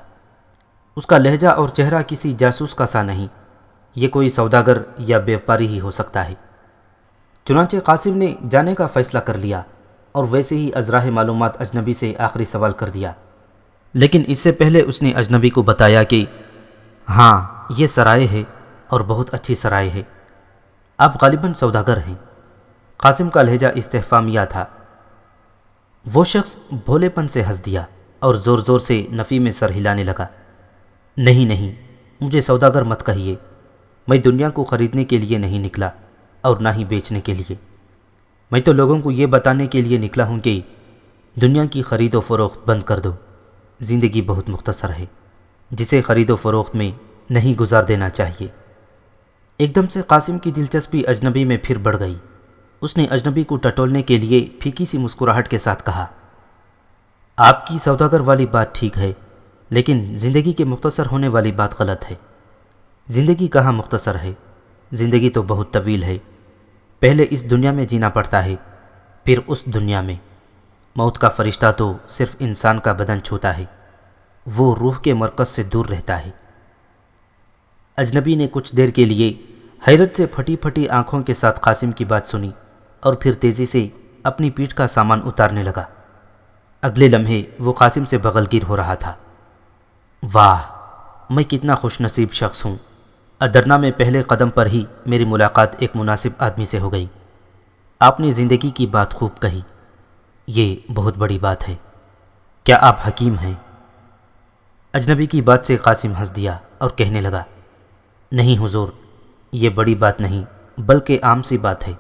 Speaker 1: اس کا لہجہ اور چہرہ کسی جاسوس کا سا نہیں، یہ کوئی سوداگر یا بیوپاری ہی ہو سکتا ہے۔ چنانچہ قاسم نے جانے کا فیصلہ کر لیا اور ویسے ہی ازراہ معلومات اجنبی سے آخری سوال کر دیا، لیکن اس سے پہلے اس نے اجنبی کو بتایا کہ ہاں، یہ سرائے ہے اور بہت اچھی سرائے ہے، آپ غالباً سوداگر ہیں۔ قاسم کا لہجہ استفہامیہ تھا۔ وہ شخص بھولے پن سے ہنس دیا اور زور زور سے نفی میں سر ہلانے لگا۔ نہیں نہیں، مجھے سوداگر مت کہیے، میں دنیا کو خریدنے کے لیے نہیں نکلا اور نہ ہی بیچنے کے لیے۔ میں تو لوگوں کو یہ بتانے کے لیے نکلا ہوں کہ دنیا کی خرید و فروخت بند کر دو۔ زندگی بہت مختصر ہے، جسے خرید و فروخت میں نہیں گزار دینا چاہیے۔ ایک دم سے قاسم کی دلچسپی اجنبی میں پھر بڑھ گئی۔ اس نے اجنبی کو ٹٹولنے کے لیے پھیکی سی مسکراہٹ کے ساتھ کہا، آپ کی سوداگر والی بات ٹھیک ہے، لیکن زندگی کے مختصر ہونے والی بات غلط ہے۔ زندگی کہاں مختصر ہے، زندگی تو بہت طویل ہے۔ پہلے اس دنیا میں جینا پڑتا ہے، پھر اس دنیا میں۔ موت کا فرشتہ تو صرف انسان کا بدن چھوتا ہے، وہ روح کے مرکز سے دور رہتا ہے۔ اجنبی نے کچھ دیر کے لیے حیرت سے پھٹی پھٹی آنکھوں کے ساتھ قاسم کی بات سنی اور پھر تیزی سے اپنی پیٹھ کا سامان اتارنے لگا۔ اگلے لمحے وہ قاسم سے بغل گیر ہو رہا تھا۔ واہ، میں کتنا خوش نصیب شخص ہوں، ادرنا میں پہلے قدم پر ہی میری ملاقات ایک مناسب آدمی سے ہو گئی۔ آپ نے زندگی کی بات خوب کہی، یہ بہت بڑی بات ہے۔ کیا آپ حکیم ہیں؟ اجنبی کی بات سے قاسم ہنس دیا اور کہنے لگا، نہیں حضور، یہ بڑی بات نہیں بلکہ عام سی بات ہے۔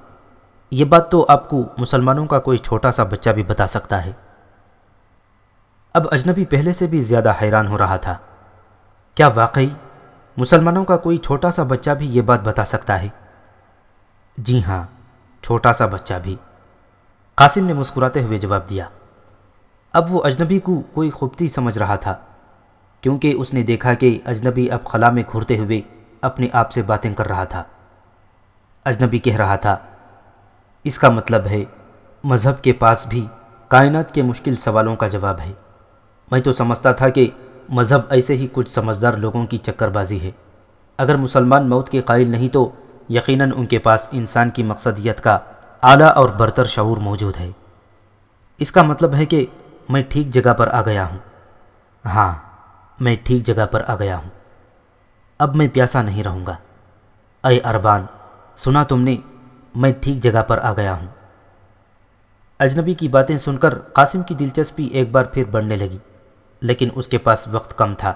Speaker 1: یہ بات تو آپ کو مسلمانوں کا کوئی چھوٹا سا بچہ بھی بتا سکتا ہے۔ اب اجنبی پہلے سے بھی زیادہ حیران ہو رہا تھا۔ کیا واقعی مسلمانوں کا کوئی چھوٹا سا بچہ بھی یہ بات بتا سکتا ہے؟ جی ہاں، چھوٹا سا بچہ بھی، قاسم نے مسکراتے ہوئے جواب دیا۔ اب وہ اجنبی کو کوئی خوبتی سمجھ رہا تھا، کیونکہ اس نے دیکھا کہ اجنبی اب خلا میں گھورتے ہوئے اپنے آپ سے باتیں کر رہا تھا۔ اجنبی کہہ رہا تھا، اس کا مطلب ہے مذہب کے پاس بھی کائنات کے مشکل سوالوں کا جواب ہے۔ میں تو سمجھتا تھا کہ مذہب ایسے ہی کچھ سمجھدار لوگوں کی چکر بازی ہے۔ اگر مسلمان موت کے قائل نہیں تو یقیناً ان کے پاس انسان کی مقصدیت کا اعلیٰ اور برتر شعور موجود ہے۔ اس کا مطلب ہے کہ میں ٹھیک جگہ پر آ گیا ہوں۔ ہاں، میں ٹھیک جگہ پر آ گیا ہوں۔ اب میں پیاسا نہیں رہوں گا۔ اے اربان، سنا تم نے، میں ٹھیک جگہ پر آ گیا ہوں۔ اجنبی کی باتیں سن کر قاسم کی دلچسپی ایک بار پھر بڑھنے لگی، لیکن اس کے پاس وقت کم تھا۔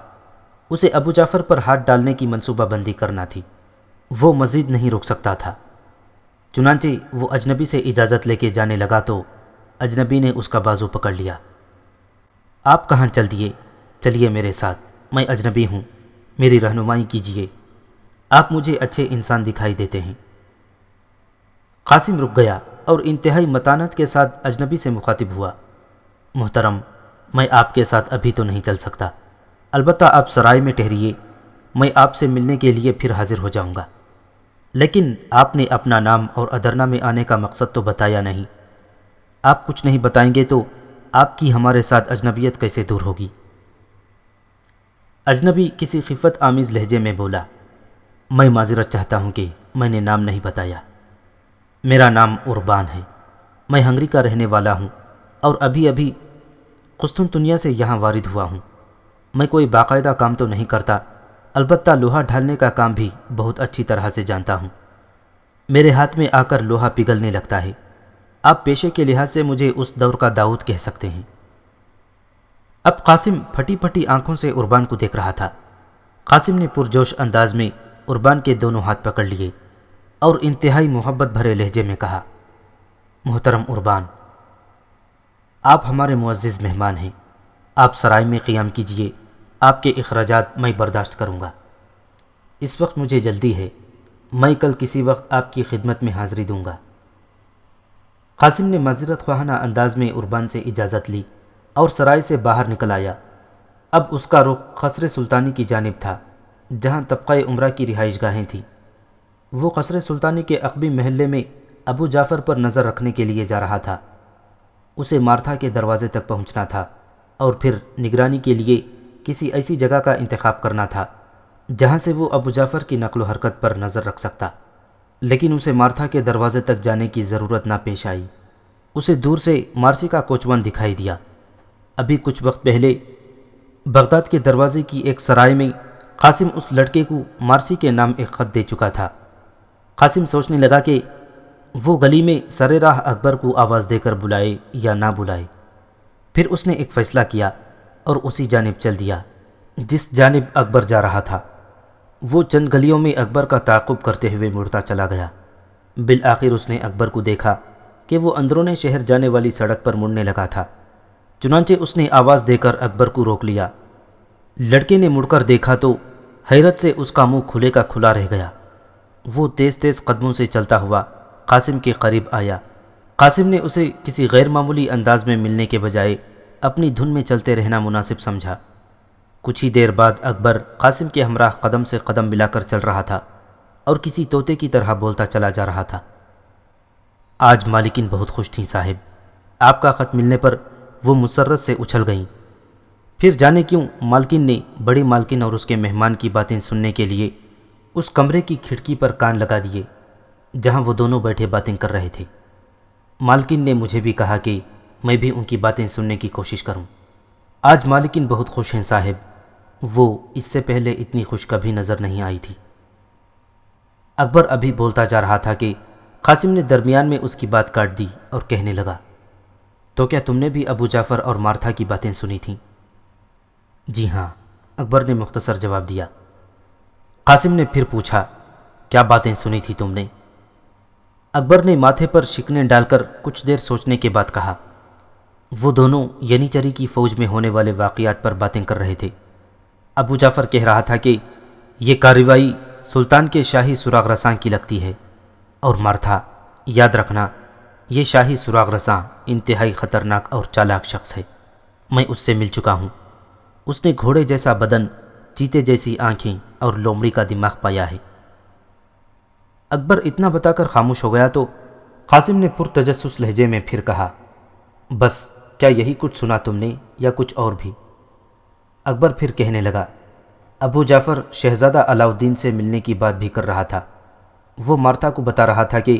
Speaker 1: اسے ابو جعفر پر ہاتھ ڈالنے کی منصوبہ بندی کرنا تھی، وہ مزید نہیں رک سکتا تھا۔ چنانچہ وہ اجنبی سے اجازت لے کے جانے لگا تو اجنبی نے اس کا بازو پکڑ لیا۔ آپ کہاں چل دیے؟ چلیے میرے ساتھ، میں اجنبی ہوں، میری رہنمائی کیجیے، آپ مجھے اچھے انسان دکھائی دیتے ہیں۔ قاسم رک گیا اور انتہائی متانت کے ساتھ اجنبی سے مخاطب ہوا۔ محترم، میں آپ کے ساتھ ابھی تو نہیں چل سکتا، البتہ آپ سرائے میں ٹھہریے، میں آپ سے ملنے کے لیے پھر حاضر ہو جاؤں گا۔ لیکن آپ نے اپنا نام اور ادرنا میں آنے کا مقصد تو بتایا نہیں۔ آپ کچھ نہیں بتائیں گے تو آپ کی ہمارے ساتھ اجنبیت کیسے دور ہوگی؟ اجنبی کسی خفت آمیز لہجے میں بولا، میں معذرت چاہتا ہوں کہ میں نے نام نہیں بتایا۔ میرا نام اربان ہے، میں ہنگری کا رہنے والا ہوں اور ابھی ابھی قسطنطنیہ سے یہاں وارد ہوا ہوں۔ میں کوئی باقاعدہ کام تو نہیں کرتا، البتہ لوہا ڈھالنے کا کام بھی بہت اچھی طرح سے جانتا ہوں۔ میرے ہاتھ میں آ کر لوہا پگھلنے لگتا ہے۔ آپ پیشے کے لحاظ سے مجھے اس دور کا داؤد کہہ سکتے ہیں۔ اب قاسم پھٹی پھٹی آنکھوں سے اربان کو دیکھ رہا تھا۔ قاسم نے پرجوش انداز میں اربان کے دونوں ہاتھ پکڑ لیے اور انتہائی محبت بھرے لہجے میں کہا، محترم اربان، آپ ہمارے معزز مہمان ہیں، آپ سرائے میں قیام کیجیے، آپ کے اخراجات میں برداشت کروں گا۔ اس وقت مجھے جلدی ہے، میں کل کسی وقت آپ کی خدمت میں حاضری دوں گا۔ قاسم نے معذرت خواہانہ انداز میں اربان سے اجازت لی اور سرائے سے باہر نکل آیا۔ اب اس کا رخ قصر سلطانی کی جانب تھا، جہاں طبقہ عمرہ کی رہائش گاہیں تھیں۔ وہ قصر سلطانی کے عقبی محلے میں ابو جعفر پر نظر رکھنے کے لیے جا رہا تھا۔ اسے مارتھا کے دروازے تک پہنچنا تھا اور پھر نگرانی کے لیے کسی ایسی جگہ کا انتخاب کرنا تھا جہاں سے وہ ابو جعفر کی نقل و حرکت پر نظر رکھ سکتا، لیکن اسے مارتھا کے دروازے تک جانے کی ضرورت نہ پیش آئی۔ اسے دور سے مارسی کا کوچوان دکھائی دیا۔ ابھی کچھ وقت پہلے بغداد کے دروازے کی ایک سرائے میں قاسم اس لڑکے کو مارسی کے نام ایک خط دے چکا تھا۔ قاسم سوچنے لگا کہ وہ گلی میں سر راہ اکبر کو آواز دے کر بلائے یا نہ بلائے۔ پھر اس نے ایک فیصلہ کیا اور اسی جانب چل دیا جس جانب اکبر جا رہا تھا۔ وہ چند گلیوں میں اکبر کا تعاقب کرتے ہوئے مڑتا چلا گیا۔ بالآخر اس نے اکبر کو دیکھا کہ وہ اندرون شہر جانے والی سڑک پر مڑنے لگا تھا، چنانچہ اس نے آواز دے کر اکبر کو روک لیا۔ لڑکے نے مڑ کر دیکھا تو حیرت سے اس کا منہ کھلے کا کھلا رہ گیا۔ وہ تیز تیز قدموں سے چلتا ہوا قاسم کے قریب آیا۔ قاسم نے اسے کسی غیر معمولی انداز میں ملنے کے بجائے اپنی دھن میں چلتے رہنا مناسب سمجھا۔ کچھ ہی دیر بعد اکبر قاسم کے ہمراہ قدم سے قدم ملا کر چل رہا تھا اور کسی طوطے کی طرح بولتا چلا جا رہا تھا۔ آج مالکین بہت خوش تھیں صاحب، آپ کا خط ملنے پر وہ مسرت سے اچھل گئیں۔ پھر جانے کیوں مالکین نے بڑی مالکین اور اس کے مہمان کی باتیں سننے کے لیے اس کمرے کی کھڑکی پر کان لگا دیے جہاں وہ دونوں بیٹھے باتیں کر رہے تھے۔ مالکین نے مجھے بھی کہا کہ میں بھی ان کی باتیں سننے کی کوشش کروں۔ آج مالکین بہت خوش ہیں صاحب، وہ اس سے پہلے اتنی خوش کبھی نظر نہیں آئی تھی۔ اکبر ابھی بولتا جا رہا تھا کہ قاسم نے درمیان میں اس کی بات کاٹ دی اور کہنے لگا، تو کیا تم نے بھی ابو جعفر اور مارتھا کی باتیں سنی تھیں؟ جی ہاں، اکبر نے مختصر جواب دیا۔ قاسم نے پھر پوچھا، کیا باتیں سنی تھی تم نے؟ اکبر نے ماتھے پر شکنیں ڈال کر کچھ دیر سوچنے کے بعد کہا، وہ دونوں ینیچری کی فوج میں ہونے والے واقعات پر باتیں کر رہے تھے۔ ابو جعفر کہہ رہا تھا کہ یہ کارروائی سلطان کے شاہی سراغ رساں کی لگتی ہے، اور مارتھا، یاد رکھنا یہ شاہی سراغ رساں انتہائی خطرناک اور چالاک شخص ہے، میں اس سے مل چکا ہوں۔ اس نے گھوڑے جیسا بدن، چیتے جیسی آنکھیں اور لومڑی کا دماغ پایا ہے۔ اکبر اتنا بتا کر خاموش ہو گیا تو قاسم نے پرتجسس لہجے میں پھر کہا، بس کیا یہی کچھ سنا تم نے یا کچھ اور بھی؟ اکبر پھر کہنے لگا، ابو جعفر شہزادہ علاؤ الدین سے ملنے کی بات بھی کر رہا تھا۔ وہ مارتھا کو بتا رہا تھا کہ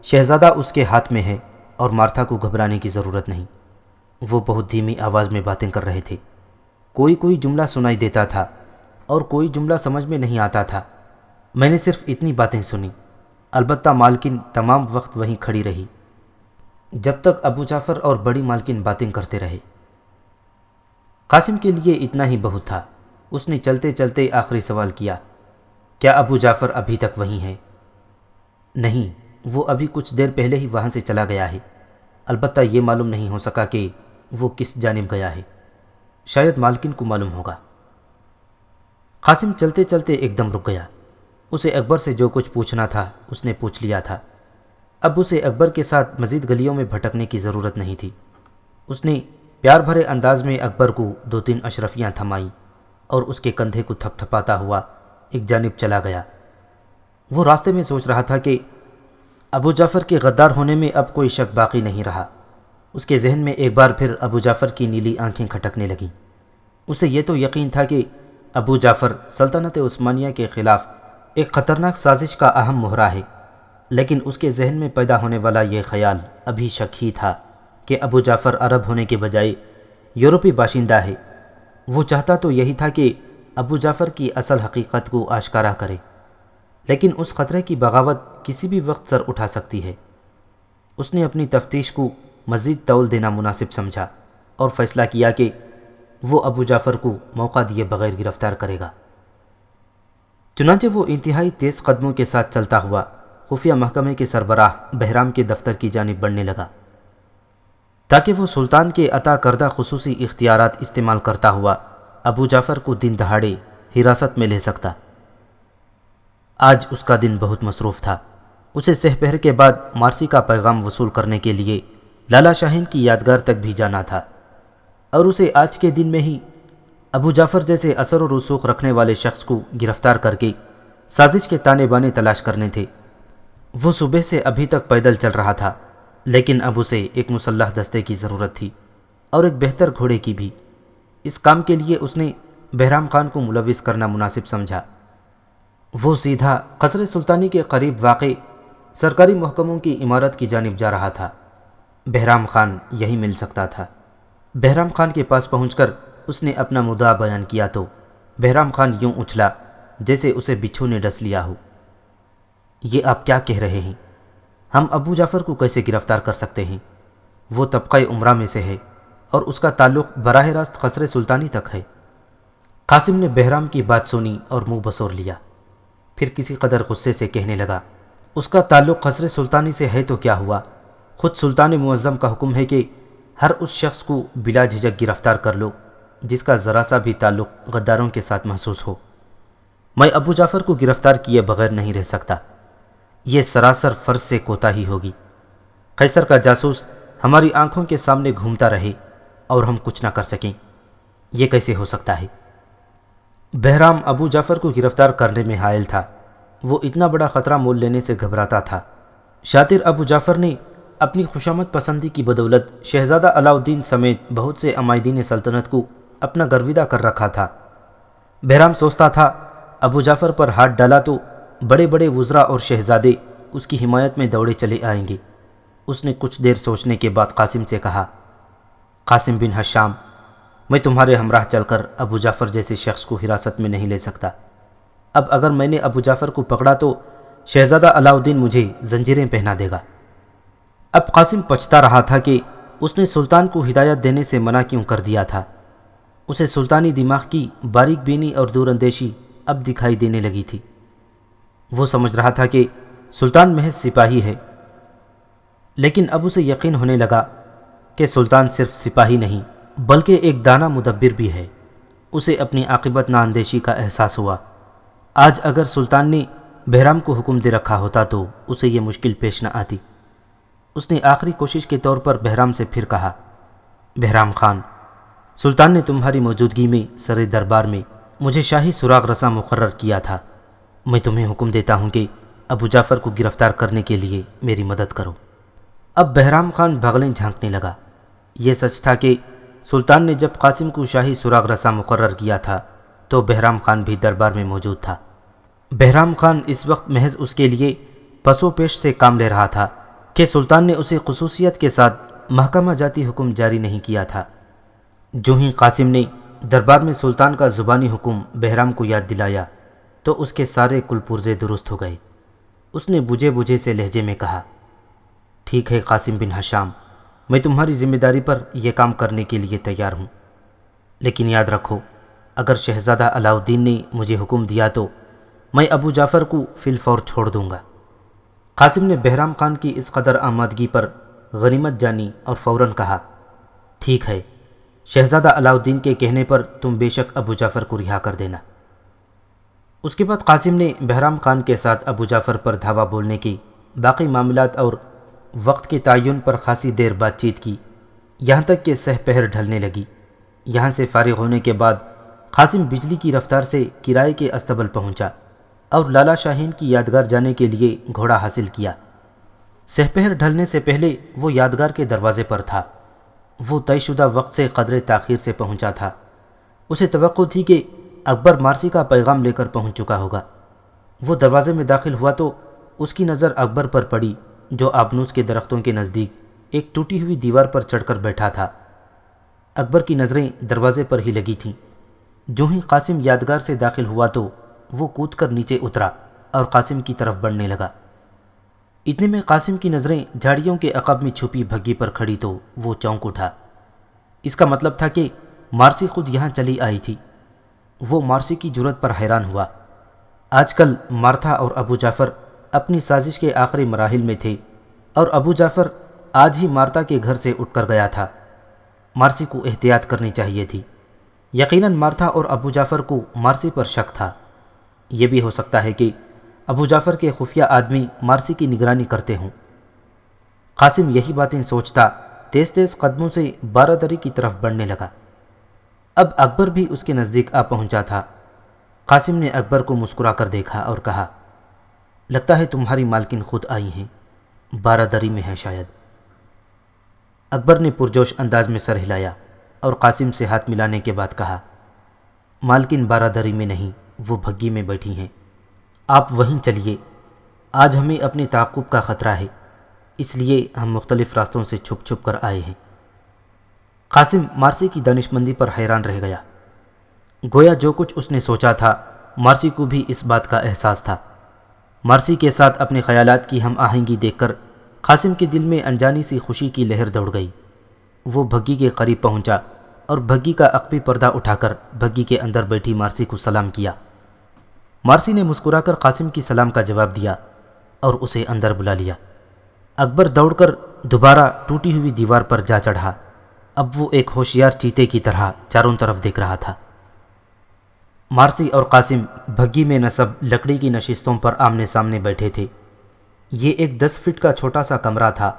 Speaker 1: شہزادہ اس کے ہاتھ میں ہے اور مارتھا کو گھبرانے کی ضرورت نہیں۔ وہ بہت دھیمی آواز میں باتیں کر رہے تھے، کوئی کوئی جملہ سنائی دیتا تھا اور کوئی جملہ سمجھ میں نہیں آتا تھا۔ میں نے صرف اتنی باتیں سنی، البتہ مالکن تمام وقت وہیں کھڑی رہی جب تک ابو جعفر اور بڑی مالکن باتیں کرتے رہے۔ قاسم کے لیے اتنا ہی بہت تھا۔ اس نے چلتے چلتے آخری سوال کیا، کیا ابو جعفر ابھی تک وہیں ہے؟ نہیں، وہ ابھی کچھ دیر پہلے ہی وہاں سے چلا گیا ہے، البتہ یہ معلوم نہیں ہو سکا کہ وہ کس جانب گیا ہے، شاید مالکن کو معلوم ہوگا۔ قاسم چلتے چلتے ایک دم رک گیا۔ اسے اکبر سے جو کچھ پوچھنا تھا اس نے پوچھ لیا تھا۔ اب اسے اکبر کے ساتھ مزید گلیوں میں بھٹکنے کی ضرورت نہیں تھی۔ اس نے پیار بھرے انداز میں اکبر کو 2-3 اشرفیاں تھمائیں اور اس کے کندھے کو تھپ تھپاتا ہوا ایک جانب چلا گیا۔ وہ راستے میں سوچ رہا تھا کہ ابو جعفر کے غدار ہونے میں اب کوئی شک باقی نہیں رہا۔ اس کے ذہن میں ایک بار پھر ابو جعفر کی نیلی آنکھیں کھٹکنے لگیں۔ اسے یہ تو یقین تھا کہ ابو جعفر سلطنت عثمانیہ کے خلاف ایک خطرناک سازش کا اہم مہرہ ہے، لیکن اس کے ذہن میں پیدا ہونے والا یہ خیال ابھی شک ہی تھا کہ ابو جعفر عرب ہونے کے بجائے یورپی باشندہ ہے۔ وہ چاہتا تو یہی تھا کہ ابو جعفر کی اصل حقیقت کو آشکارا کرے، لیکن اس خطرے کی بغاوت کسی بھی وقت سر اٹھا سکتی ہے۔ اس نے اپنی تفتیش کو مزید طول دینا مناسب سمجھا اور فیصلہ کیا کہ وہ ابو جعفر کو موقع دیے بغیر گرفتار کرے گا۔ چنانچہ وہ انتہائی تیز قدموں کے ساتھ چلتا ہوا خفیہ محکمے کے سربراہ بہرام کے دفتر کی جانب بڑھنے لگا، تاکہ وہ سلطان کے عطا کردہ خصوصی اختیارات استعمال کرتا ہوا ابو جعفر کو دن دہاڑے حراست میں لے سکتا۔ آج اس کا دن بہت مصروف تھا۔ اسے سحپہر کے بعد مارسی کا پیغام وصول کرنے کے لیے لالا شاہین کی یادگار تک بھی جانا تھا، اور اسے آج کے دن میں ہی ابو جعفر جیسے اثر و رسوخ رکھنے والے شخص کو گرفتار کر کے سازش کے تانے بانے تلاش کرنے تھے۔ وہ صبح سے ابھی تک پیدل چل رہا تھا، لیکن اب اسے ایک مسلح دستے کی ضرورت تھی اور ایک بہتر گھوڑے کی بھی۔ اس کام کے لیے اس نے بہرام خان کو ملوث کرنا مناسب سمجھا۔ وہ سیدھا قصر سلطانی کے قریب واقع سرکاری محکموں کی عمارت کی جانب جا رہا تھا۔ بہرام خان یہی مل سکتا تھا۔ بہرام خان کے پاس پہنچ کر اس نے اپنا مدعا بیان کیا تو بہرام خان یوں اچھلا جیسے اسے بچھو نے ڈس لیا ہو۔ یہ آپ کیا کہہ رہے ہیں؟ ہم ابو جعفر کو کیسے گرفتار کر سکتے ہیں؟ وہ طبقہ عمرہ میں سے ہے اور اس کا تعلق براہ راست قصر سلطانی تک ہے۔ قاسم نے بہرام کی بات سنی اور منہ بسور لیا، پھر کسی قدر غصے سے کہنے لگا، اس کا تعلق قصر سلطانی سے ہے تو کیا ہوا؟ خود سلطان معظم کا حکم ہے کہ ہر اس شخص کو بلا جھجک گرفتار کر لو جس کا ذرا سا بھی تعلق غداروں کے ساتھ محسوس ہو۔ میں ابو جعفر کو گرفتار کیے بغیر نہیں رہ سکتا۔ یہ سراسر فرض سے کوتاہی ہوگی۔ قیصر کا جاسوس ہماری آنکھوں کے سامنے گھومتا رہے اور ہم کچھ نہ کر سکیں، یہ کیسے ہو سکتا ہے؟ بہرام ابو جعفر کو گرفتار کرنے میں حائل تھا۔ وہ اتنا بڑا خطرہ مول لینے سے گھبراتا تھا۔ شاطر ابو جعفر نے اپنی خوشامد پسندی کی بدولت شہزادہ علاؤالدین سمیت بہت سے عمائدین سلطنت کو اپنا گرویدہ کر رکھا تھا۔ بہرام سوچتا تھا ابو جعفر پر ہاتھ ڈالا تو بڑے بڑے وزراء اور شہزادے اس کی حمایت میں دوڑے چلے آئیں گے۔ اس نے کچھ دیر سوچنے کے بعد قاسم سے کہا، قاسم بن حشام، میں تمہارے ہمراہ چل کر ابو جعفر جیسے شخص کو حراست میں نہیں لے سکتا۔ اب اگر میں نے ابو جعفر کو پکڑا تو شہزادہ علاؤالدین مجھے زنجیریں پہنا دے گا۔ اب قاسم پچھتا رہا تھا کہ اس نے سلطان کو ہدایت دینے سے منع کیوں کر دیا تھا۔ اسے سلطانی دماغ کی باریک بینی اور دور اندیشی اب دکھائی دینے لگی تھی۔ وہ سمجھ رہا تھا کہ سلطان محض سپاہی ہے، لیکن اب اسے یقین ہونے لگا کہ سلطان صرف سپاہی نہیں بلکہ ایک دانا مدبر بھی ہے۔ اسے اپنی عاقبت نااندیشی کا احساس ہوا۔ آج اگر سلطان نے بہرام کو حکم دے رکھا ہوتا تو اسے یہ مشکل پیش نہ آتی۔ اس نے آخری کوشش کے طور پر بہرام سے پھر کہا، بہرام خان، سلطان نے تمہاری موجودگی میں سر دربار میں مجھے شاہی سراغ رساں مقرر کیا تھا۔ میں تمہیں حکم دیتا ہوں کہ ابو جعفر کو گرفتار کرنے کے لیے میری مدد کرو۔ اب بہرام خان بغلیں جھانکنے لگا۔ یہ سچ تھا کہ سلطان نے جب قاسم کو شاہی سراغ رساں مقرر کیا تھا تو بہرام خان بھی دربار میں موجود تھا۔ بہرام خان اس وقت محض اس کے لیے پس و پیش سے کام لے رہا تھا کہ سلطان نے اسے خصوصیت کے ساتھ محکمہ جاتی حکم جاری نہیں کیا تھا۔ جو ہی قاسم نے دربار میں سلطان کا زبانی حکم بہرام کو یاد دلایا تو اس کے سارے کل پرزے درست ہو گئے۔ اس نے بجھے بجھے سے لہجے میں کہا، ٹھیک ہے قاسم بن حشام، میں تمہاری ذمہ داری پر یہ کام کرنے کے لیے تیار ہوں، لیکن یاد رکھو اگر شہزادہ علاؤالدین نے مجھے حکم دیا تو میں ابو جعفر کو فی الفور چھوڑ دوں گا۔ قاسم نے بہرام خان کی اس قدر آمادگی پر غنیمت جانی اور فوراً کہا، ٹھیک ہے، شہزادہ علاؤالدین کے کہنے پر تم بے شک ابو جعفر کو رہا کر دینا۔ اس کے بعد قاسم نے بہرام خان کے ساتھ ابو جعفر پر دھاوا بولنے کی باقی معاملات اور وقت کے تعین پر خاصی دیر بات چیت کی، یہاں تک کہ سہ پہر ڈھلنے لگی۔ یہاں سے فارغ ہونے کے بعد قاسم بجلی کی رفتار سے کرائے کے استبل پہنچا اور لالا شاہین کی یادگار جانے کے لیے گھوڑا حاصل کیا۔ سہ پہر ڈھلنے سے پہلے وہ یادگار کے دروازے پر تھا۔ وہ طے شدہ وقت سے قدرے تاخیر سے پہنچا تھا۔ اسے توقع تھی کہ اکبر مارسی کا پیغام لے کر پہنچ چکا ہوگا۔ وہ دروازے میں داخل ہوا تو اس کی نظر اکبر پر پڑی جو آبنوس کے درختوں کے نزدیک ایک ٹوٹی ہوئی دیوار پر چڑھ کر بیٹھا تھا۔ اکبر کی نظریں دروازے پر ہی لگی تھیں۔ جو ہی قاسم یادگار سے داخل ہوا تو وہ کود کر نیچے اترا اور قاسم کی طرف بڑھنے لگا۔ اتنے میں قاسم کی نظریں جھاڑیوں کے عقب میں چھپی بھگی پر کھڑی تو وہ چونک اٹھا۔ اس کا مطلب تھا کہ مارسی خود یہاں چلی آئی تھی۔ وہ مارسی کی جرأت پر حیران ہوا۔ آج کل مارتھا اور ابو جعفر اپنی سازش کے آخری مراحل میں تھے اور ابو جعفر آج ہی مارتا کے گھر سے اٹھ کر گیا تھا۔ مارسی کو احتیاط کرنی چاہیے تھی۔ یقیناً مارتھا اور ابو جعفر کو مارسی پر شک تھا۔ یہ بھی ہو سکتا ہے کہ ابو جعفر کے خفیہ آدمی مارسی کی نگرانی کرتے ہوں۔ قاسم یہی باتیں سوچتا تیز تیز قدموں سے بارہ دری کی طرف بڑھنے لگا۔ اب اکبر بھی اس کے نزدیک آ پہنچا تھا۔ قاسم نے اکبر کو مسکرا کر دیکھا اور کہا، لگتا ہے تمہاری مالکن خود آئی ہیں، بارہ دری میں ہے شاید۔ اکبر نے پرجوش انداز میں سر ہلایا اور قاسم سے ہاتھ ملانے کے بعد کہا، مالکن بارہ دری میں نہیں، وہ بھگی میں بیٹھی ہیں، آپ وہیں چلیے۔ آج ہمیں اپنے تعاقب کا خطرہ ہے، اس لیے ہم مختلف راستوں سے چھپ چھپ کر آئے ہیں۔ قاسم مارسی کی دانشمندی پر حیران رہ گیا۔ گویا جو کچھ اس نے سوچا تھا مارسی کو بھی اس بات کا احساس تھا۔ مارسی کے ساتھ اپنے خیالات کی ہم آہنگی دیکھ کر قاسم کے دل میں انجانی سی خوشی کی لہر دوڑ گئی۔ وہ بھگی کے قریب پہنچا اور بھگی کا عقبی پردہ اٹھا کر بھگی کے اندر بیٹھی مارسی کو سلام کیا۔ مارسی نے مسکرا کر قاسم کی سلام کا جواب دیا اور اسے اندر بلا لیا۔ اکبر دوڑ کر دوبارہ ٹوٹی ہوئی دیوار پر جا چڑھا۔ اب وہ ایک ہوشیار چیتے کی طرح چاروں طرف دیکھ رہا تھا۔ مارسی اور قاسم بھگی میں نصب لکڑی کی نشستوں پر آمنے سامنے بیٹھے تھے۔ یہ ایک 10 فٹ کا چھوٹا سا کمرہ تھا۔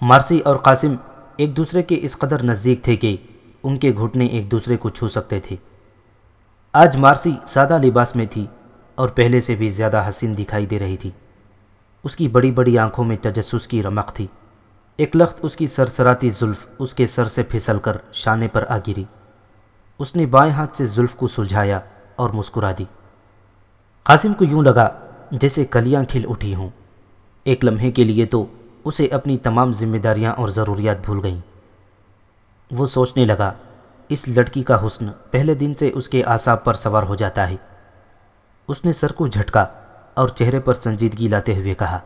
Speaker 1: مارسی اور قاسم ایک دوسرے کے اس قدر نزدیک تھے کہ ان کے گھٹنے ایک دوسرے کو چھو سکتے تھے۔ آج مارسی سادہ لباس میں تھی اور پہلے سے بھی زیادہ حسین دکھائی دے رہی تھی۔ اس کی بڑی بڑی آنکھوں میں تجسس کی رمق تھی۔ ایک لخت اس کی سرسراتی زلف اس کے سر سے پھسل کر شانے پر آ گری۔ اس نے بائیں ہاتھ سے زلف کو سلجھایا اور مسکرا دی۔ قاسم کو یوں لگا جیسے کلیاں کھل اٹھی ہوں۔ ایک لمحے کے لیے تو اسے اپنی تمام ذمہ داریاں اور ضروریات بھول گئیں۔ وہ سوچنے لگا، اس لڑکی کا حسن پہلے دن سے اس کے اعصاب پر سوار ہو جاتا ہے۔ اس نے سر کو جھٹکا اور چہرے پر سنجیدگی لاتے ہوئے کہا،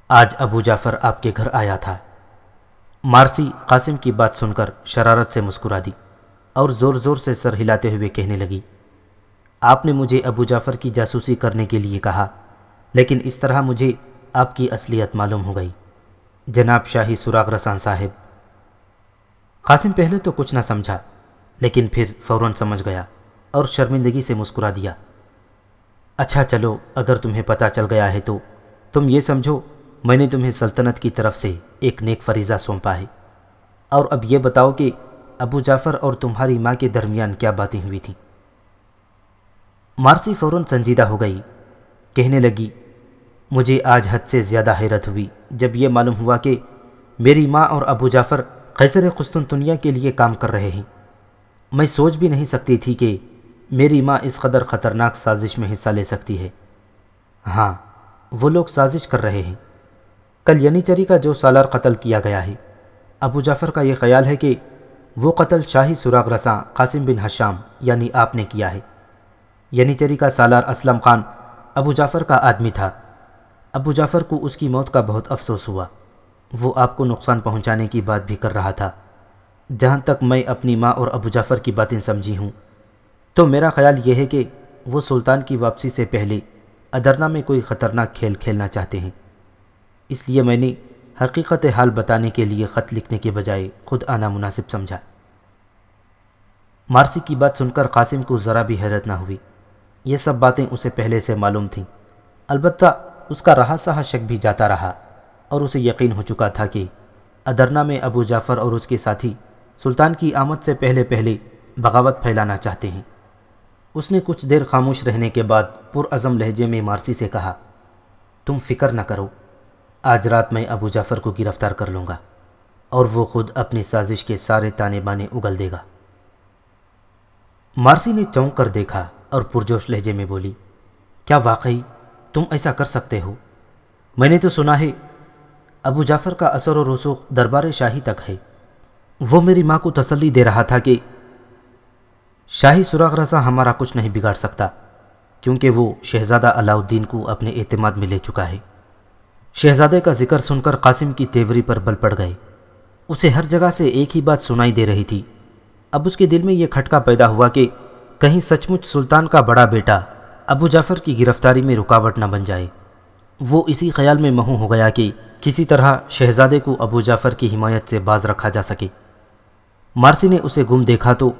Speaker 1: آج ابو جعفر آپ کے گھر آیا تھا۔ مارسی قاسم کی بات سن کر شرارت سے مسکرا دی اور زور زور سے سر ہلاتے ہوئے کہنے لگی، آپ نے مجھے ابو جعفر کی جاسوسی کرنے کے لیے کہا، لیکن اس طرح مجھے آپ کی اصلیت معلوم ہو گئی، جناب شاہی سراغ رسان صاحب۔ قاسم پہلے تو کچھ نہ سمجھا، لیکن پھر فوراً سمجھ گیا اور شرمندگی سے مسکرا دیا۔ اچھا چلو، اگر تمہیں پتہ چل گیا ہے تو تم یہ سمجھو میں نے تمہیں سلطنت کی طرف سے ایک نیک فریضہ سونپا ہے۔ اور اب یہ بتاؤ کہ ابو جعفر اور تمہاری ماں کے درمیان کیا باتیں ہوئی تھیں؟ مارسی فوراً سنجیدہ ہو گئی، کہنے لگی، مجھے آج حد سے زیادہ حیرت ہوئی جب یہ معلوم ہوا کہ میری ماں اور ابو جعفر قیصر قسطنطنیہ کے لیے کام کر رہے ہیں۔ میں سوچ بھی نہیں سکتی تھی کہ میری ماں اس قدر خطرناک سازش میں حصہ لے سکتی ہے۔ ہاں، وہ لوگ سازش کر رہے ہیں۔ کل ینیچری کا جو سالار قتل کیا گیا ہے، ابو جعفر کا یہ خیال ہے کہ وہ قتل شاہی سراغ رساں قاسم بن حشام یعنی آپ نے کیا ہے۔ ینیچری کا سالار اسلم خان ابو جعفر کا آدمی تھا۔ ابو جعفر کو اس کی موت کا بہت افسوس ہوا۔ وہ آپ کو نقصان پہنچانے کی بات بھی کر رہا تھا۔ جہاں تک میں اپنی ماں اور ابو جعفر کی باتیں سمجھی ہوں تو میرا خیال یہ ہے کہ وہ سلطان کی واپسی سے پہلے ادرنا میں کوئی خطرناک کھیل کھیلنا چاہتے ہیں۔ اس لیے میں نے حقیقت حال بتانے کے لیے خط لکھنے کے بجائے خود آنا مناسب سمجھا۔ مارسی کی بات سن کر قاسم کو ذرا بھی حیرت نہ ہوئی۔ یہ سب باتیں اسے پہلے سے معلوم تھیں، البتہ اس کا رہا سہا شک بھی جاتا رہا اور اسے یقین ہو چکا تھا کہ ادرنا میں ابو جعفر اور اس کے ساتھی سلطان کی آمد سے پہلے پہلے بغاوت پھیلانا چاہتے ہیں۔ اس نے کچھ دیر خاموش رہنے کے بعد پرعزم لہجے میں مارسی سے کہا، تم فکر نہ کرو، آج رات میں ابو جعفر کو گرفتار کر لوں گا اور وہ خود اپنی سازش کے سارے تانے بانے اگل دے گا۔ مارسی نے چونک کر دیکھا اور پرجوش لہجے میں بولی، کیا واقعی تم ایسا کر سکتے ہو؟ میں نے تو سنا ہے ابو جعفر کا اثر و رسوخ دربار شاہی تک ہے۔ وہ میری ماں کو تسلی دے رہا تھا کہ شاہی سراغ رساں ہمارا کچھ نہیں بگاڑ سکتا، کیونکہ وہ شہزادہ علاؤالدین کو اپنے اعتماد میں لے چکا ہے۔ شہزادے کا ذکر سن کر قاسم کی تیوری پر بل پڑ گئے۔ اسے ہر جگہ سے ایک ہی بات سنائی دے رہی تھی۔ اب اس کے دل میں یہ کھٹکا پیدا ہوا کہ کہیں سچ مچ سلطان کا بڑا بیٹا ابو جعفر کی گرفتاری میں رکاوٹ نہ بن جائے۔ وہ اسی خیال میں مہو ہو گیا کہ کسی طرح شہزادے کو ابو جعفر کی حمایت سے باز رکھا جا سکے۔ مارسی نے اسے گم دیکھا تو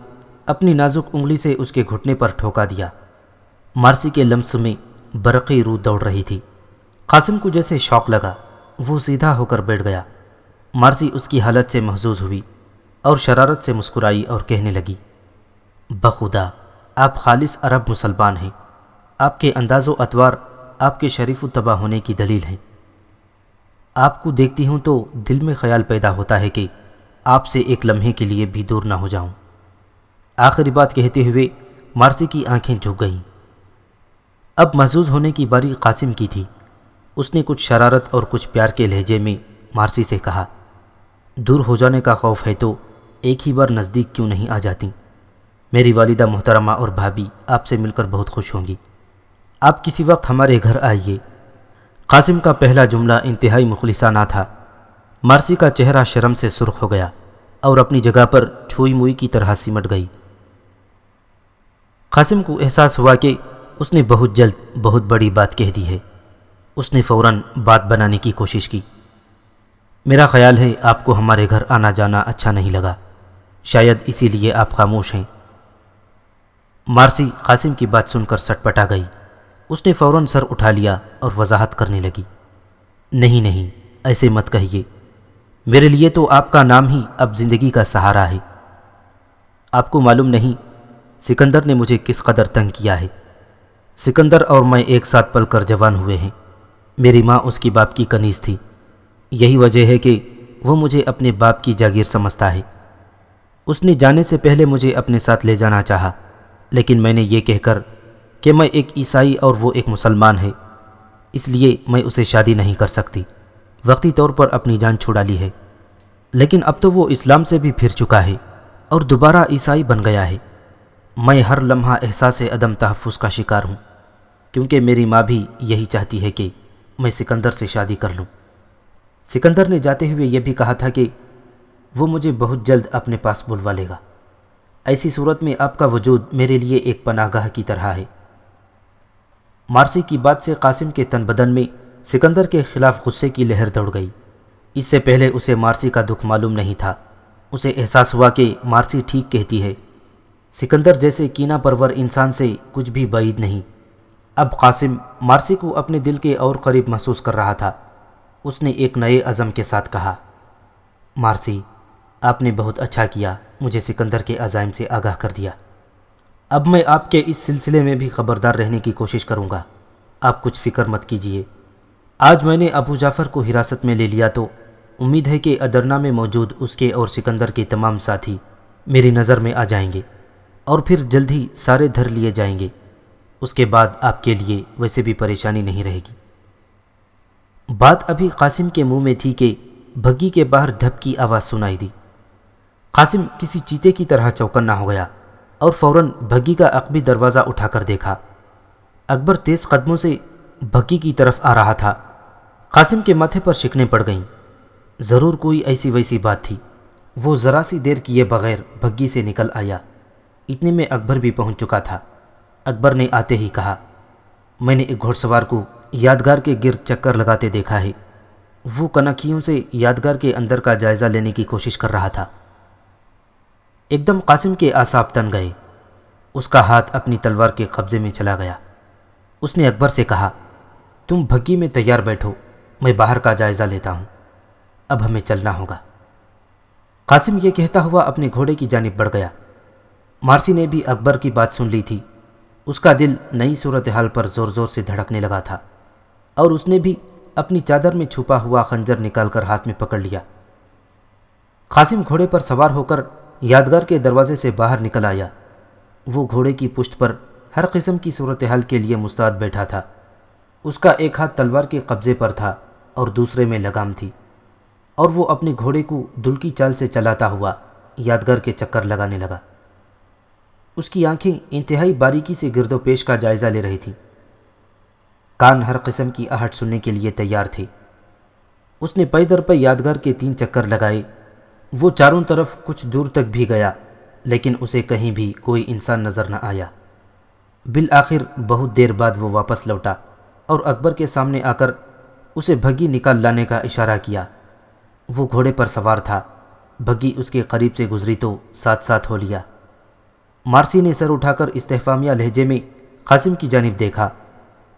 Speaker 1: اپنی نازک انگلی سے اس کے گھٹنے پر ٹھوکا دیا۔ مارسی کے لمس میں برقی روح دوڑ رہی تھی۔ قاسم کو جیسے شوق لگا، وہ سیدھا ہو کر بیٹھ گیا۔ مارسی اس کی حالت سے محظوظ ہوئی اور شرارت سے مسکرائی اور کہنے لگی، بخدا آپ خالص عرب مسلمان ہیں۔ آپ کے انداز و اطوار آپ کے شریف و تباہ ہونے کی دلیل ہیں۔ آپ کو دیکھتی ہوں تو دل میں خیال پیدا ہوتا ہے کہ آپ سے ایک لمحے کے لیے بھی دور نہ ہو جاؤں۔ آخری بات کہتے ہوئے مارسی کی آنکھیں جھک گئیں۔ اب محظوظ ہونے کی باری قاسم کی تھی۔ اس نے کچھ شرارت اور کچھ پیار کے لہجے میں مارسی سے کہا، دور ہو جانے کا خوف ہے تو ایک ہی بار نزدیک کیوں نہیں آ جاتی؟ میری والدہ محترمہ اور بھابھی آپ سے مل کر بہت خوش ہوں گی۔ آپ کسی وقت ہمارے گھر آئیے۔ قاسم کا پہلا جملہ انتہائی مخلصانہ تھا۔ مارسی کا چہرہ شرم سے سرخ ہو گیا اور اپنی جگہ پر چھوئی موئی کی طرح سمٹ گئی۔ قاسم کو احساس ہوا کہ اس نے بہت جلد بہت بڑی بات کہہ دی ہے۔ اس نے فوراً بات بنانے کی کوشش کی، میرا خیال ہے آپ کو ہمارے گھر آنا جانا اچھا نہیں لگا، شاید اسی لیے آپ خاموش ہیں۔ مارسی قاسم کی بات سن کر سٹپٹا گئی۔ اس نے فوراً سر اٹھا لیا اور وضاحت کرنے لگی، نہیں نہیں، ایسے مت کہیے، میرے لیے تو آپ کا نام ہی اب زندگی کا سہارا ہے۔ آپ کو معلوم نہیں سکندر نے مجھے کس قدر تنگ کیا ہے۔ سکندر اور میں ایک ساتھ پل کر جوان ہوئے ہیں۔ میری ماں اس کی باپ کی کنیز تھی، یہی وجہ ہے کہ وہ مجھے اپنے باپ کی جاگیر سمجھتا ہے۔ اس نے جانے سے پہلے مجھے اپنے ساتھ لے جانا چاہا، لیکن میں نے یہ کہہ کر کہ میں ایک عیسائی اور وہ ایک مسلمان ہے، اس لیے میں اسے شادی نہیں کر سکتی، وقتی طور پر اپنی جان چھڑا لی ہے۔ لیکن اب تو وہ اسلام سے بھی پھر چکا ہے اور دوبارہ عیسائی بن گیا ہے۔ میں ہر لمحہ احساس عدم تحفظ کا شکار ہوں، کیونکہ میری ماں بھی یہی چاہتی ہے کہ میں سکندر سے شادی کر لوں۔ سکندر نے جاتے ہوئے یہ بھی کہا تھا کہ وہ مجھے بہت جلد اپنے پاس بلوا لے گا۔ ایسی صورت میں آپ کا وجود میرے لیے ایک پناہ گاہ کی طرح ہے۔ مارسی کی بات سے قاسم کے تن بدن میں سکندر کے خلاف غصے کی لہر دوڑ گئی۔ اس سے پہلے اسے مارسی کا دکھ معلوم نہیں تھا۔ اسے احساس ہوا کہ مارسی ٹھیک کہتی ہے، سکندر جیسے کینہ پرور انسان سے کچھ بھی بعید نہیں۔ اب قاسم مارسی کو اپنے دل کے اور قریب محسوس کر رہا تھا۔ اس نے ایک نئے عزم کے ساتھ کہا، مارسی، آپ نے بہت اچھا کیا، مجھے سکندر کے عزائم سے آگاہ کر دیا۔ اب میں آپ کے اس سلسلے میں بھی خبردار رہنے کی کوشش کروں گا، آپ کچھ فکر مت کیجیے۔ آج میں نے ابو جعفر کو حراست میں لے لیا تو امید ہے کہ ادرنا میں موجود اس کے اور سکندر کے تمام ساتھی میری نظر میں آ جائیں گے اور پھر جلد ہی سارے دھر لیے جائیں گے۔ اس کے بعد آپ کے لیے ویسے بھی پریشانی نہیں رہے گی۔ بات ابھی قاسم کے منہ میں تھی کہ بھگی کے باہر دھپ کی آواز سنائی دی۔ قاسم کسی چیتے کی طرح چوکنا ہو گیا اور فوراً بھگی کا عقبی دروازہ اٹھا کر دیکھا۔ اکبر تیز قدموں سے بھگی کی طرف آ رہا تھا۔ قاسم کے ماتھے پر شکنیں پڑ گئیں۔ ضرور کوئی ایسی ویسی بات تھی۔ وہ ذرا سی دیر کیے بغیر بھگی سے نکل آیا۔ اتنے میں اکبر بھی پہنچ چکا تھا۔ اکبر نے آتے ہی کہا، میں نے ایک گھوڑ سوار کو یادگار کے گرد چکر لگاتے دیکھا ہے۔ وہ کنکھیوں سے یادگار کے اندر کا جائزہ لینے کی کوشش کر رہا تھا۔ ایک دم قاسم کے اعصاب تن گئے۔ اس کا ہاتھ اپنی تلوار کے قبضے میں چلا گیا۔ اس نے اکبر سے کہا، تم بھگی میں تیار بیٹھو، میں باہر کا جائزہ لیتا ہوں، اب ہمیں چلنا ہوگا۔ قاسم یہ کہتا ہوا اپنے گھوڑے کی جانب بڑھ گیا۔ مارسی نے بھی اکبر کی بات سن لی تھی۔ اس کا دل نئی صورتحال پر زور زور سے دھڑکنے لگا تھا اور اس نے بھی اپنی چادر میں چھپا ہوا خنجر نکال کر ہاتھ میں پکڑ لیا۔ قاسم گھوڑے پر سوار ہو کر یادگار کے دروازے سے باہر نکل آیا۔ وہ گھوڑے کی پشت پر ہر قسم کی صورتحال کے لیے مستعد بیٹھا تھا۔ اس کا ایک ہاتھ تلوار کے قبضے پر تھا اور دوسرے میں لگام تھی، اور وہ اپنے گھوڑے کو دل کی چال سے چلاتا ہوا یادگار کے چکر لگانے لگا۔ اس کی آنکھیں انتہائی باریکی سے گرد و پیش کا جائزہ لے رہی تھیں۔ کان ہر قسم کی آہٹ سننے کے لیے تیار تھے۔ اس نے پے در پے یادگار کے 3 چکر لگائے۔ وہ چاروں طرف کچھ دور تک بھی گیا، لیکن اسے کہیں بھی کوئی انسان نظر نہ آیا۔ بالآخر بہت دیر بعد وہ واپس لوٹا اور اکبر کے سامنے آ کر اسے بھگی نکال لانے کا اشارہ کیا۔ وہ گھوڑے پر سوار تھا۔ بھگی اس کے قریب سے گزری تو ساتھ ساتھ ہو لیا۔ مارسی نے سر اٹھا کر استفہامیہ لہجے میں قاسم کی جانب دیکھا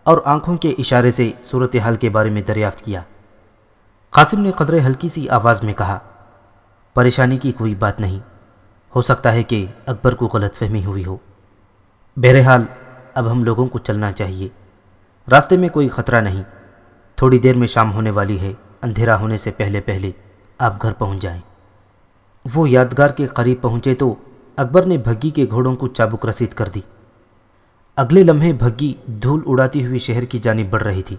Speaker 1: اور آنکھوں کے اشارے سے صورتحال کے بارے میں دریافت کیا۔ قاسم نے قدرے ہلکی سی آواز میں کہا، پریشانی کی کوئی بات نہیں، ہو سکتا ہے کہ اکبر کو غلط فہمی ہوئی ہو۔ بہرحال اب ہم لوگوں کو چلنا چاہیے، راستے میں کوئی خطرہ نہیں، تھوڑی دیر میں شام ہونے والی ہے، اندھیرا ہونے سے پہلے پہلے آپ گھر پہنچ جائیں۔ وہ یادگار کے قریب پہنچے تو اکبر نے بھگی کے گھوڑوں کو چابک رسید کر دی۔ اگلے لمحے بھگی دھول اڑاتی ہوئی شہر کی جانب بڑھ رہی تھی۔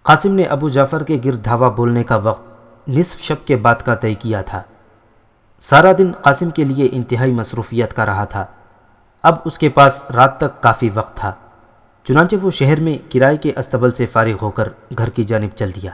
Speaker 1: قاسم نے ابو جعفر کے گرد دھاوا بولنے کا وقت نصف شب کے بعد کا طے کیا تھا۔ سارا دن قاسم کے لیے انتہائی مصروفیت کا رہا تھا۔ اب اس کے پاس رات تک کافی وقت تھا، چنانچہ وہ شہر میں کرائے کے استبل سے فارغ ہو کر گھر کی جانب چل دیا۔